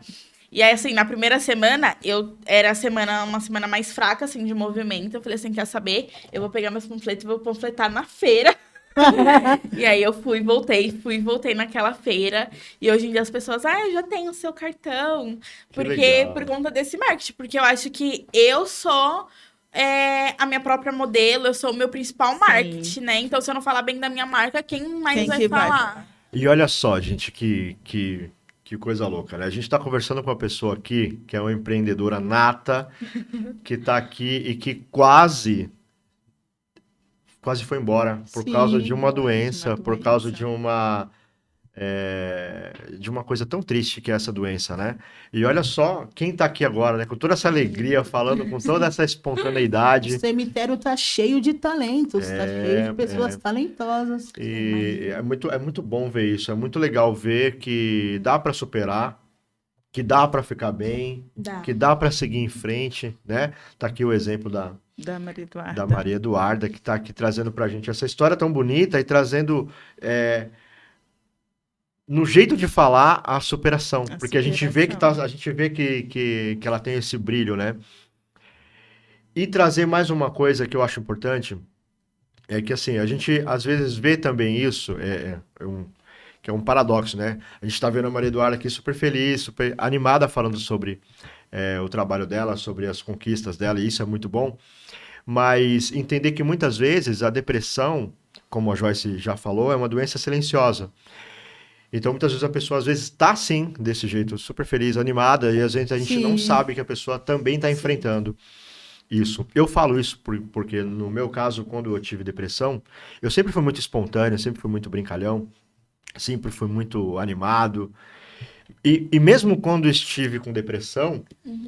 [SPEAKER 3] E aí, assim, na primeira semana, uma semana mais fraca, assim, de movimento. Eu falei assim, quer saber? Eu vou pegar meus panfletos e vou panfletar na feira. E aí eu fui e voltei naquela feira. E hoje em dia as pessoas, eu já tenho o seu cartão.
[SPEAKER 2] legal.
[SPEAKER 3] Por conta desse marketing. Porque eu acho que eu sou a minha própria modelo, eu sou o meu principal marketing, né? Então, se eu não falar bem da minha marca, quem mais
[SPEAKER 4] Quem
[SPEAKER 3] vai
[SPEAKER 4] que vai?
[SPEAKER 3] falar?
[SPEAKER 2] E olha só, gente, que coisa louca, né? A gente está conversando com uma pessoa aqui que é uma empreendedora nata, que está aqui e que quase foi embora por
[SPEAKER 1] Sim,
[SPEAKER 2] causa de uma doença,
[SPEAKER 4] uma
[SPEAKER 2] por causa
[SPEAKER 4] doença.
[SPEAKER 2] de uma coisa tão triste que é essa doença, né? E olha só quem está aqui agora, né? Com toda essa alegria, falando com toda essa
[SPEAKER 1] O
[SPEAKER 2] espontaneidade.
[SPEAKER 1] cemitério tá cheio de talentos, tá cheio de pessoas talentosas.
[SPEAKER 2] E é muito bom ver isso, é muito legal ver que dá para superar, que dá para ficar bem,
[SPEAKER 3] Dá.
[SPEAKER 2] que dá para seguir em frente, né? Tá aqui o exemplo da
[SPEAKER 4] Maria Eduarda.
[SPEAKER 2] da Maria Eduarda, que está aqui trazendo para a gente essa história tão bonita e trazendo no jeito de falar a superação,
[SPEAKER 4] A
[SPEAKER 2] porque a gente vê
[SPEAKER 4] superação.
[SPEAKER 2] a gente vê que ela tem esse brilho, né? E trazer mais uma coisa que eu acho importante é que assim a gente às vezes vê também isso que é um paradoxo, né? A gente está vendo a Maria Eduarda aqui super feliz, super animada falando sobre o trabalho dela, sobre as conquistas dela, e isso é muito bom. Mas entender que muitas vezes a depressão, como a Joyce já falou, é uma doença silenciosa. Então, muitas vezes a pessoa, às vezes, está, sim, desse jeito, super feliz, animada, e às vezes a gente não
[SPEAKER 1] Sim.
[SPEAKER 2] sabe que a pessoa também está enfrentando isso. Eu falo isso porque, no meu caso, quando eu tive depressão, eu sempre fui muito espontâneo, sempre fui muito brincalhão, sempre fui muito animado, E mesmo quando estive com depressão,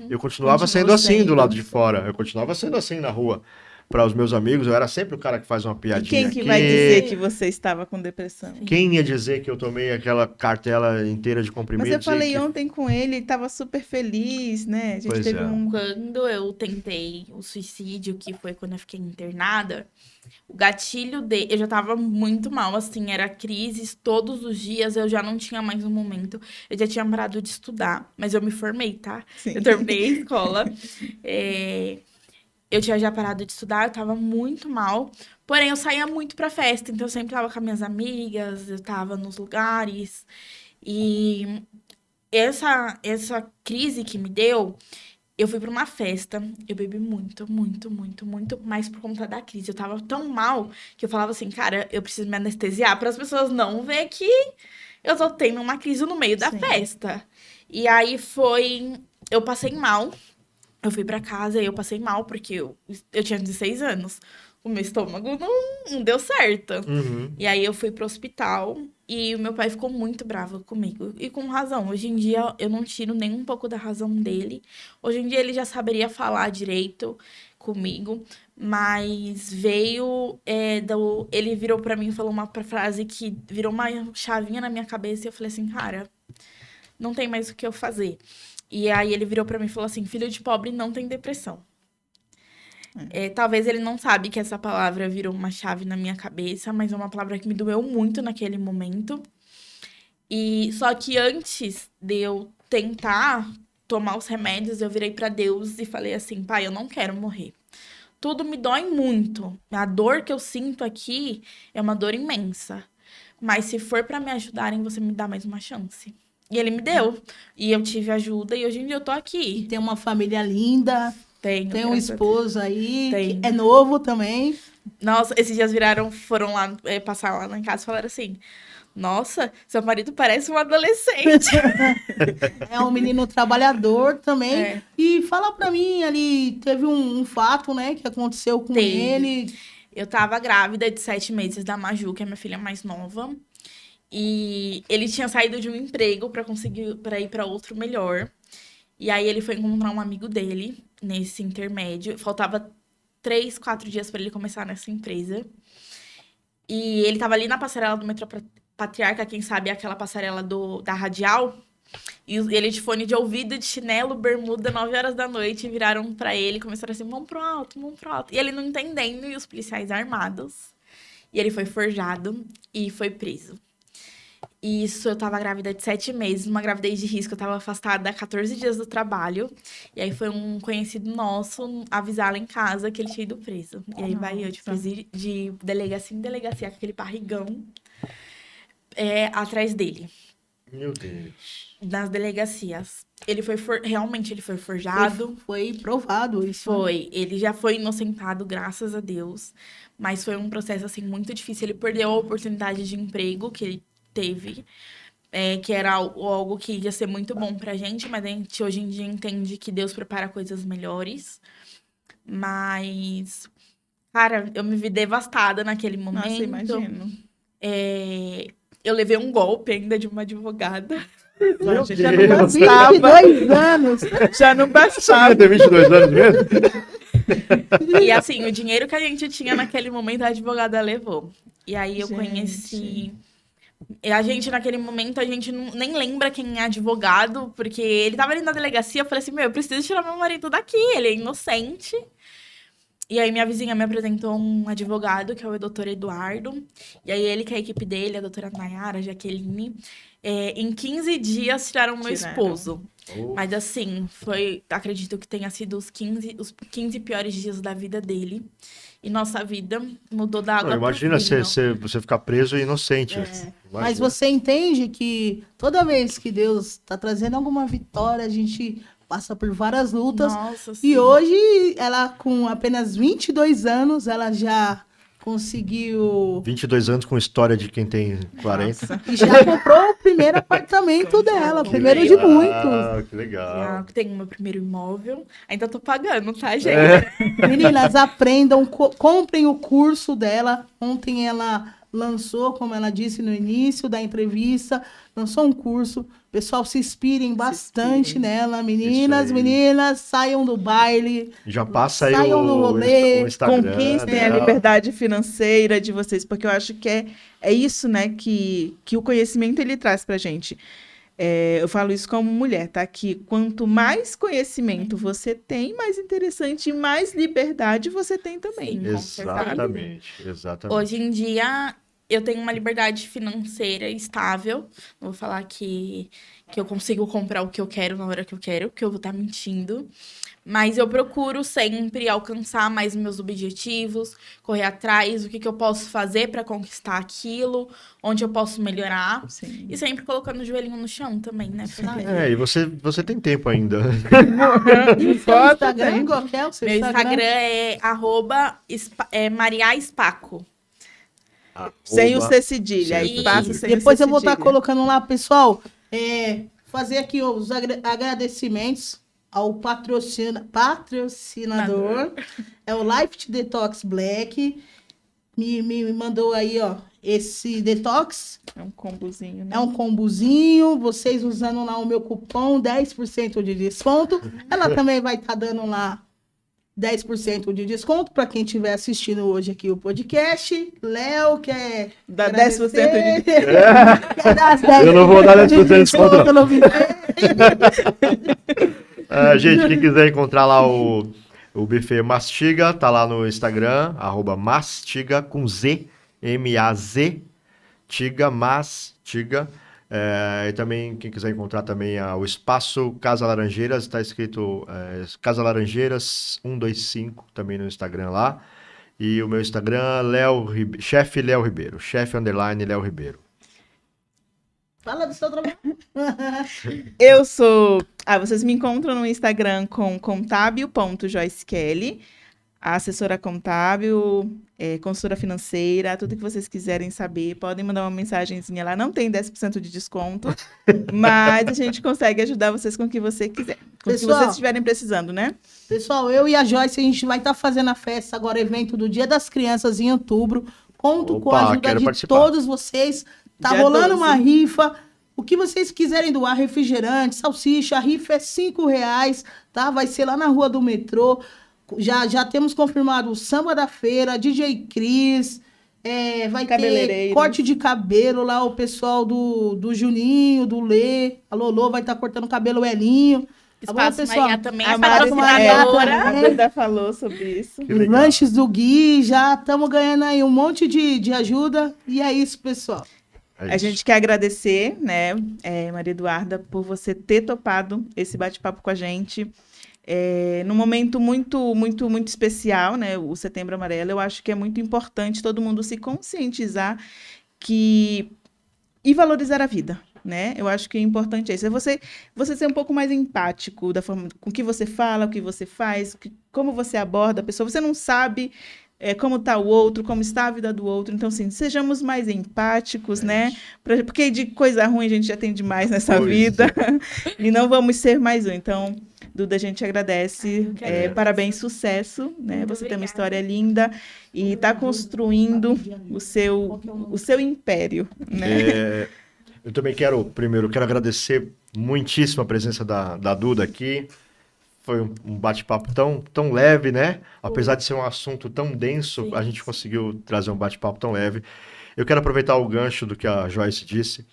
[SPEAKER 2] eu continuava
[SPEAKER 1] Continuou
[SPEAKER 2] sendo assim do
[SPEAKER 1] sendo.
[SPEAKER 2] lado de fora. Eu continuava sendo assim na rua. Para os meus amigos, eu era sempre o cara que faz uma
[SPEAKER 4] E
[SPEAKER 2] piadinha
[SPEAKER 4] quem que
[SPEAKER 2] aqui.
[SPEAKER 4] vai dizer que você estava com depressão?
[SPEAKER 2] Quem ia dizer que eu tomei aquela cartela inteira de
[SPEAKER 4] Mas
[SPEAKER 2] comprimidos?
[SPEAKER 4] eu falei
[SPEAKER 2] e que...
[SPEAKER 4] ontem com ele estava super feliz, né? A gente
[SPEAKER 2] Pois
[SPEAKER 4] teve
[SPEAKER 2] é.
[SPEAKER 4] um.
[SPEAKER 3] Quando eu tentei o suicídio, que foi quando eu fiquei internada, o gatilho eu já tava muito mal, assim, era crises todos os dias, eu já não tinha mais um momento, eu já tinha parado de estudar, mas eu me formei, tá?
[SPEAKER 4] Sim.
[SPEAKER 3] Eu terminei a escola, eu tinha já parado de estudar, eu tava muito mal, porém eu saía muito pra festa, então eu sempre tava com as minhas amigas, eu tava nos lugares, e essa crise que me deu, eu fui pra uma festa, eu bebi muito, muito, muito, muito, mas por conta da crise. Eu tava tão mal que eu falava assim, cara, eu preciso me anestesiar para as pessoas não ver que eu tô tendo uma crise no meio da
[SPEAKER 4] Sim.
[SPEAKER 3] festa. E aí eu passei mal. Eu fui pra casa e eu passei mal porque eu tinha 16 anos. O meu estômago não deu certo.
[SPEAKER 2] Uhum.
[SPEAKER 3] E aí eu fui pro hospital e o meu pai ficou muito bravo comigo. E com razão. Hoje em dia eu não tiro nem um pouco da razão dele. Hoje em dia ele já saberia falar direito comigo. Mas ele virou pra mim e falou uma frase que virou uma chavinha na minha cabeça. E eu falei assim, cara, não tem mais o que eu fazer. E aí ele virou pra mim e falou assim, filho de pobre não tem depressão. Talvez ele não sabe que essa palavra virou uma chave na minha cabeça, mas é uma palavra que me doeu muito naquele momento. E só que antes de eu tentar tomar os remédios, eu virei pra Deus e falei assim, pai, eu não quero morrer. Tudo me dói muito. A dor que eu sinto aqui é uma dor imensa. Mas se for pra me ajudarem, você me dá mais uma chance. E ele me deu. E eu tive ajuda e hoje em dia eu tô
[SPEAKER 1] E
[SPEAKER 3] aqui.
[SPEAKER 1] tem uma família linda,
[SPEAKER 3] Tenho,
[SPEAKER 1] tem um
[SPEAKER 3] graças a Deus.
[SPEAKER 1] esposo aí,
[SPEAKER 3] Tenho.
[SPEAKER 1] que é novo também.
[SPEAKER 3] Nossa, esses dias foram lá, passar lá em casa e falaram assim: Nossa, seu marido parece um adolescente.
[SPEAKER 1] É um menino trabalhador também.
[SPEAKER 3] É.
[SPEAKER 1] E fala pra mim, ali, teve um fato, né, que aconteceu com
[SPEAKER 3] Teve.
[SPEAKER 1] ele.
[SPEAKER 3] Eu tava grávida de 7 meses da Maju, que é minha filha mais nova. E ele tinha saído de um emprego para ir para outro melhor. E aí ele foi encontrar um amigo dele nesse intermédio. Faltava 3, 4 dias para ele começar nessa empresa. E ele tava ali na passarela do metrô Patriarca, quem sabe é aquela passarela da Radial. E ele de fone de ouvido, de chinelo, bermuda, 9 horas da noite, viraram pra ele e começaram assim, mão pro alto, mão pro alto. E ele não entendendo, e os policiais armados. E ele foi forjado e foi preso. Isso, eu tava grávida de 7 meses, uma gravidez de risco, eu tava afastada há 14 dias do trabalho. E aí foi um conhecido nosso avisar lá em casa que ele tinha ido preso. E aí vai eu de delegacia em delegacia, com aquele barrigão atrás dele,
[SPEAKER 2] Meu Deus.
[SPEAKER 3] nas delegacias. Ele foi realmente ele foi forjado.
[SPEAKER 1] Foi provado isso.
[SPEAKER 3] Foi, ele já foi inocentado, graças a Deus. Mas foi um processo, assim, muito difícil. Ele perdeu a oportunidade de emprego que ele teve, que era algo que ia ser muito bom pra gente, mas a gente hoje em dia entende que Deus prepara coisas melhores. Mas, cara, eu me vi devastada naquele momento.
[SPEAKER 4] Nossa, imagino.
[SPEAKER 3] Eu levei um golpe ainda de uma advogada.
[SPEAKER 2] Meu
[SPEAKER 4] Já não
[SPEAKER 2] Deus.
[SPEAKER 4] bastava.
[SPEAKER 1] 22 anos.
[SPEAKER 4] Já não
[SPEAKER 2] Sabia
[SPEAKER 4] bastava.
[SPEAKER 2] ter 22 anos mesmo?
[SPEAKER 3] E assim, o dinheiro que a gente tinha naquele momento, a advogada levou. E aí eu
[SPEAKER 4] Gente.
[SPEAKER 3] conheci. A gente, naquele momento, a gente nem lembra quem é advogado, porque ele tava ali na delegacia, eu falei assim, eu preciso tirar meu marido daqui, ele é inocente. E aí minha vizinha me apresentou um advogado, que é o doutor Eduardo. E aí ele, com a equipe dele, a doutora Nayara, a Jaqueline, em 15 dias tiraram meu esposo. Mas assim, acredito que tenha sido os 15 piores dias da vida dele. E nossa vida mudou da água
[SPEAKER 2] Não, imagina
[SPEAKER 3] pro vinho.
[SPEAKER 2] você ficar preso e inocente.
[SPEAKER 1] Mas
[SPEAKER 2] Imagina.
[SPEAKER 1] você entende que toda vez que Deus está trazendo alguma vitória, a gente passa por várias lutas.
[SPEAKER 3] Nossa,
[SPEAKER 1] E
[SPEAKER 3] sim.
[SPEAKER 1] hoje, ela com apenas 22 anos, ela já conseguiu...
[SPEAKER 2] 22 anos com história de quem tem 40.
[SPEAKER 1] E já comprou o primeiro apartamento dela, o primeiro de muitos.
[SPEAKER 2] Ah, que legal.
[SPEAKER 3] Já tenho meu primeiro imóvel. Ainda tô pagando, tá, gente?
[SPEAKER 1] Meninas, aprendam, comprem o curso dela. Ontem ela lançou, como ela disse no início da entrevista, lançou um curso. Pessoal, se inspirem bastante
[SPEAKER 4] inspirem.
[SPEAKER 1] nela. Meninas,
[SPEAKER 2] Isso aí.
[SPEAKER 1] meninas, saiam do baile.
[SPEAKER 2] Já passa aí
[SPEAKER 1] Saiam no rolê,
[SPEAKER 2] o Instagram.
[SPEAKER 4] Conquistem a
[SPEAKER 2] né?
[SPEAKER 4] liberdade financeira de vocês, porque eu acho que é isso, né, que o conhecimento ele traz pra gente. Eu falo isso como mulher, tá? Que quanto mais conhecimento você tem, mais interessante e mais liberdade você tem também.
[SPEAKER 3] Sim.
[SPEAKER 2] Exatamente, exatamente.
[SPEAKER 3] Hoje em dia, eu tenho uma liberdade financeira estável. Não vou falar que eu consigo comprar o que eu quero na hora que eu quero, porque eu vou estar mentindo. Mas eu procuro sempre alcançar mais meus objetivos, correr atrás, o que eu posso fazer para conquistar aquilo, onde eu posso melhorar.
[SPEAKER 4] Sim.
[SPEAKER 3] E sempre colocando o joelhinho no chão também, né? Porque
[SPEAKER 2] E você tem tempo ainda.
[SPEAKER 1] E o seu
[SPEAKER 4] Bota
[SPEAKER 1] Instagram,
[SPEAKER 4] tempo.
[SPEAKER 1] qual que é o seu
[SPEAKER 3] meu Instagram é @mariaespaco.
[SPEAKER 4] Sem o
[SPEAKER 2] Arroba-
[SPEAKER 4] C cedilha,
[SPEAKER 2] Sem o
[SPEAKER 4] aí
[SPEAKER 2] C
[SPEAKER 4] passa
[SPEAKER 2] cedilha.
[SPEAKER 4] sem o
[SPEAKER 1] Depois
[SPEAKER 4] C
[SPEAKER 1] eu vou estar
[SPEAKER 4] cedilha.
[SPEAKER 1] colocando lá, pessoal, fazer aqui os agradecimentos ao patrocinador, é o Life Detox Black, me mandou aí, ó, esse detox,
[SPEAKER 4] É um combozinho, né?
[SPEAKER 1] é um combozinho, vocês usando lá o meu cupom, 10% de desconto, ela também vai estar dando lá 10% de desconto para quem estiver assistindo hoje aqui o podcast. Léo quer
[SPEAKER 4] Dá
[SPEAKER 1] agradecer.
[SPEAKER 4] 10% de
[SPEAKER 1] Quer dar as 10%
[SPEAKER 2] Eu não vou dar 10% de desconto,
[SPEAKER 1] no vídeo.
[SPEAKER 2] Gente, quem quiser encontrar lá o buffet Mastiga, tá lá no Instagram, @mastiga com Z, M-A-Z, Tiga, Mastiga. E também, quem quiser encontrar também o Espaço Casa Laranjeiras, está escrito Casa Laranjeiras 125 também no Instagram lá. E o meu Instagram, chefe Léo Ribeiro, chefe _ Léo Ribeiro.
[SPEAKER 1] Fala do seu trabalho.
[SPEAKER 4] Eu sou. Vocês me encontram no Instagram com contábil.joycekelly, assessora contábil, consultora financeira, tudo que vocês quiserem saber, podem mandar uma mensagenzinha lá. Não tem 10% de desconto, mas a gente consegue ajudar vocês com o que você quiser. Com o que
[SPEAKER 1] Pessoal,
[SPEAKER 4] vocês estiverem precisando, né?
[SPEAKER 1] Pessoal, eu e a Joyce, a gente vai estar fazendo a festa agora, evento do Dia das Crianças em outubro. Conto com a
[SPEAKER 2] Opa,
[SPEAKER 1] ajuda
[SPEAKER 2] quero
[SPEAKER 1] de
[SPEAKER 2] participar.
[SPEAKER 1] todos vocês. Tá
[SPEAKER 4] Dia
[SPEAKER 1] rolando
[SPEAKER 4] 12.
[SPEAKER 1] uma rifa. O que vocês quiserem doar, refrigerante, salsicha, a rifa é R$5, tá? Vai ser lá na Rua do Metrô. Já temos confirmado o Samba da Feira, DJ Cris, vai ter
[SPEAKER 4] Cabeleireiros.
[SPEAKER 1] corte de cabelo lá, o pessoal do Juninho, do Lê. A Lolô vai estar cortando cabelo, o Elinho. Tá bom,
[SPEAKER 3] Espaço
[SPEAKER 1] pessoal?
[SPEAKER 3] Maria também
[SPEAKER 4] A
[SPEAKER 3] é
[SPEAKER 4] Mari
[SPEAKER 3] patrocinadora.
[SPEAKER 4] a Brenda falou sobre isso.
[SPEAKER 2] Que
[SPEAKER 1] Os
[SPEAKER 2] legal.
[SPEAKER 1] lanches do Gui, já estamos ganhando aí um monte de ajuda. E é isso, pessoal.
[SPEAKER 2] É
[SPEAKER 4] A
[SPEAKER 2] isso.
[SPEAKER 4] gente quer agradecer, né, Maria Eduarda, por você ter topado esse bate-papo com a gente. Num momento muito, muito, muito especial, né, o Setembro Amarelo, eu acho que é muito importante todo mundo se conscientizar e valorizar a vida, né? Eu acho que é importante isso. É você ser um pouco mais empático da forma com que você fala, o que você faz, como você aborda a pessoa. Você não sabe como está o outro, como está a vida do outro. Então, assim, sejamos mais empáticos, né? Porque de coisa ruim a gente já tem demais nessa
[SPEAKER 2] Pois
[SPEAKER 4] vida. E não vamos ser mais um. Então, Duda, a gente agradece. Parabéns, sucesso, né?
[SPEAKER 3] Muito
[SPEAKER 4] Você tem uma
[SPEAKER 3] obrigada.
[SPEAKER 4] história linda e está construindo o seu império, né?
[SPEAKER 2] Eu também quero agradecer muitíssimo a presença da Duda aqui. Foi um bate-papo tão leve, né? Apesar de ser um assunto tão denso,
[SPEAKER 3] Sim.
[SPEAKER 2] a gente conseguiu trazer um bate-papo tão leve. Eu quero aproveitar o gancho do que a Joyce disse.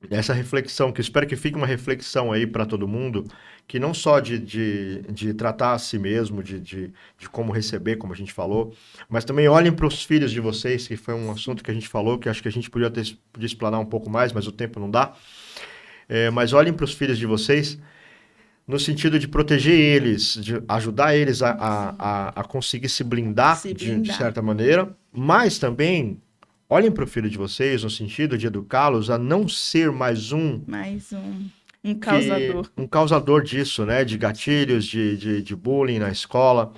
[SPEAKER 2] Essa reflexão, que eu espero que fique uma reflexão aí para todo mundo, que não só de tratar a si mesmo, de como receber, como a gente falou, mas também olhem para os filhos de vocês, que foi um assunto que a gente falou, que acho que a gente podia explanar um pouco mais, mas o tempo não dá. Mas olhem para os filhos de vocês no sentido de proteger eles, de ajudar eles a conseguir se blindar, de certa maneira, mas também olhem para o filho de vocês no sentido de educá-los a não ser mais um
[SPEAKER 4] causador.
[SPEAKER 2] Um causador disso, né? De gatilhos, de bullying na escola,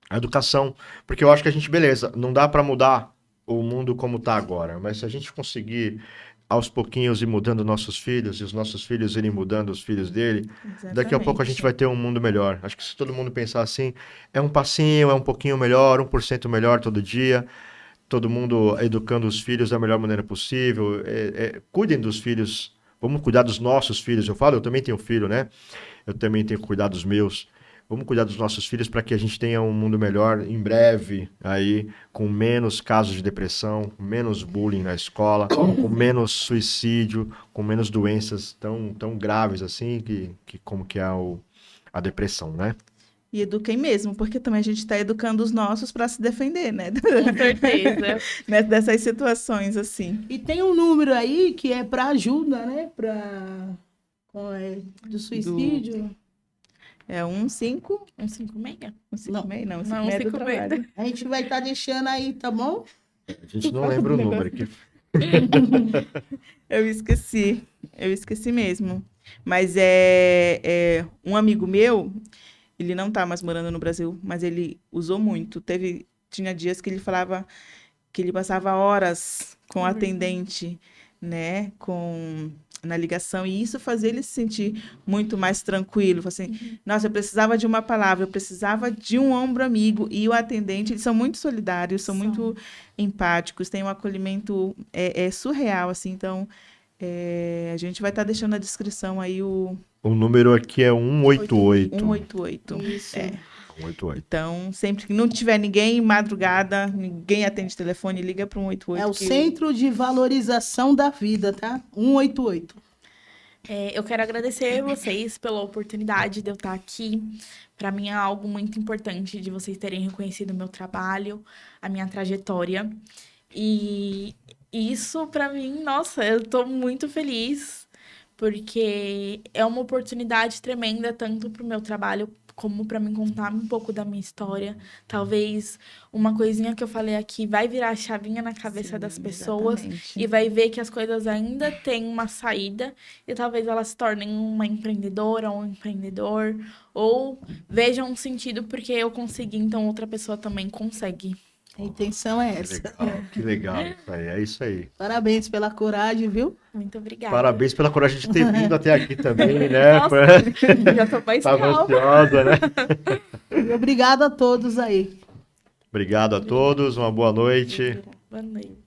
[SPEAKER 2] a educação. Porque eu acho que a gente, beleza, não dá para mudar o mundo como está agora, mas se a gente conseguir aos pouquinhos ir mudando nossos filhos, e os nossos filhos irem mudando os filhos dele, daqui a pouco a gente vai ter um mundo melhor. Acho que se todo mundo pensar assim, é um passinho, é um pouquinho melhor, 1% melhor todo dia, todo mundo educando os filhos da melhor maneira possível. Cuidem dos filhos, vamos cuidar dos nossos filhos. Eu também tenho filho, né? Eu também tenho que cuidar dos meus. Vamos cuidar dos nossos filhos para que a gente tenha um mundo melhor em breve, aí, com menos casos de depressão, com menos bullying na escola, com menos suicídio, com menos doenças tão graves assim, como que é a depressão, né?
[SPEAKER 4] E eduquem mesmo, porque também a gente está educando os nossos para se defender, né?
[SPEAKER 3] Com certeza.
[SPEAKER 4] Dessas situações, assim.
[SPEAKER 1] E tem um número aí que é para ajuda, né? Do suicídio.
[SPEAKER 4] É 15...
[SPEAKER 3] 156?
[SPEAKER 4] 156? Não, 156
[SPEAKER 3] Não,
[SPEAKER 4] é do
[SPEAKER 3] 156.
[SPEAKER 4] trabalho.
[SPEAKER 1] A gente vai estar deixando aí, tá bom?
[SPEAKER 2] A gente não lembra o número aqui.
[SPEAKER 4] Eu esqueci mesmo. Mas um amigo meu, ele não tá mais morando no Brasil, mas ele usou muito. Tinha dias que ele falava que ele passava horas com o atendente, né, na ligação, e isso fazia ele se sentir muito mais tranquilo. Assim, nossa, eu precisava de uma palavra, eu precisava de um ombro amigo, e o atendente, eles são muito solidários, são muito empáticos, têm um acolhimento surreal, assim, então a gente vai estar deixando na descrição aí o
[SPEAKER 2] O número aqui é 188.
[SPEAKER 4] 188.
[SPEAKER 1] Isso.
[SPEAKER 2] 188.
[SPEAKER 4] Então, sempre que não tiver ninguém, madrugada, ninguém atende telefone, liga para o 188.
[SPEAKER 1] É o Centro de Valorização da Vida, tá? 188.
[SPEAKER 3] Eu quero agradecer vocês pela oportunidade de eu estar aqui. Para mim é algo muito importante de vocês terem reconhecido o meu trabalho, a minha trajetória. E isso, para mim, nossa, eu estou muito feliz, porque é uma oportunidade tremenda, tanto para o meu trabalho como para mim contar um pouco da minha história. Talvez uma coisinha que eu falei aqui vai virar a chavinha na cabeça das pessoas.
[SPEAKER 4] Exatamente.
[SPEAKER 3] E vai ver que as coisas ainda têm uma saída e talvez elas se tornem uma empreendedora ou um empreendedor, ou vejam um sentido porque eu consegui, então outra pessoa também consegue.
[SPEAKER 1] A intenção é essa.
[SPEAKER 2] Que legal isso aí, é isso aí.
[SPEAKER 1] Parabéns pela coragem, viu?
[SPEAKER 3] Muito obrigada.
[SPEAKER 2] Parabéns pela coragem de ter vindo até aqui também, né?
[SPEAKER 3] Nossa, já tô mais
[SPEAKER 2] Tava
[SPEAKER 3] calma.
[SPEAKER 2] ansiosa, né?
[SPEAKER 1] E obrigado a todos aí.
[SPEAKER 2] Obrigado a todos, uma boa noite.
[SPEAKER 3] Boa noite.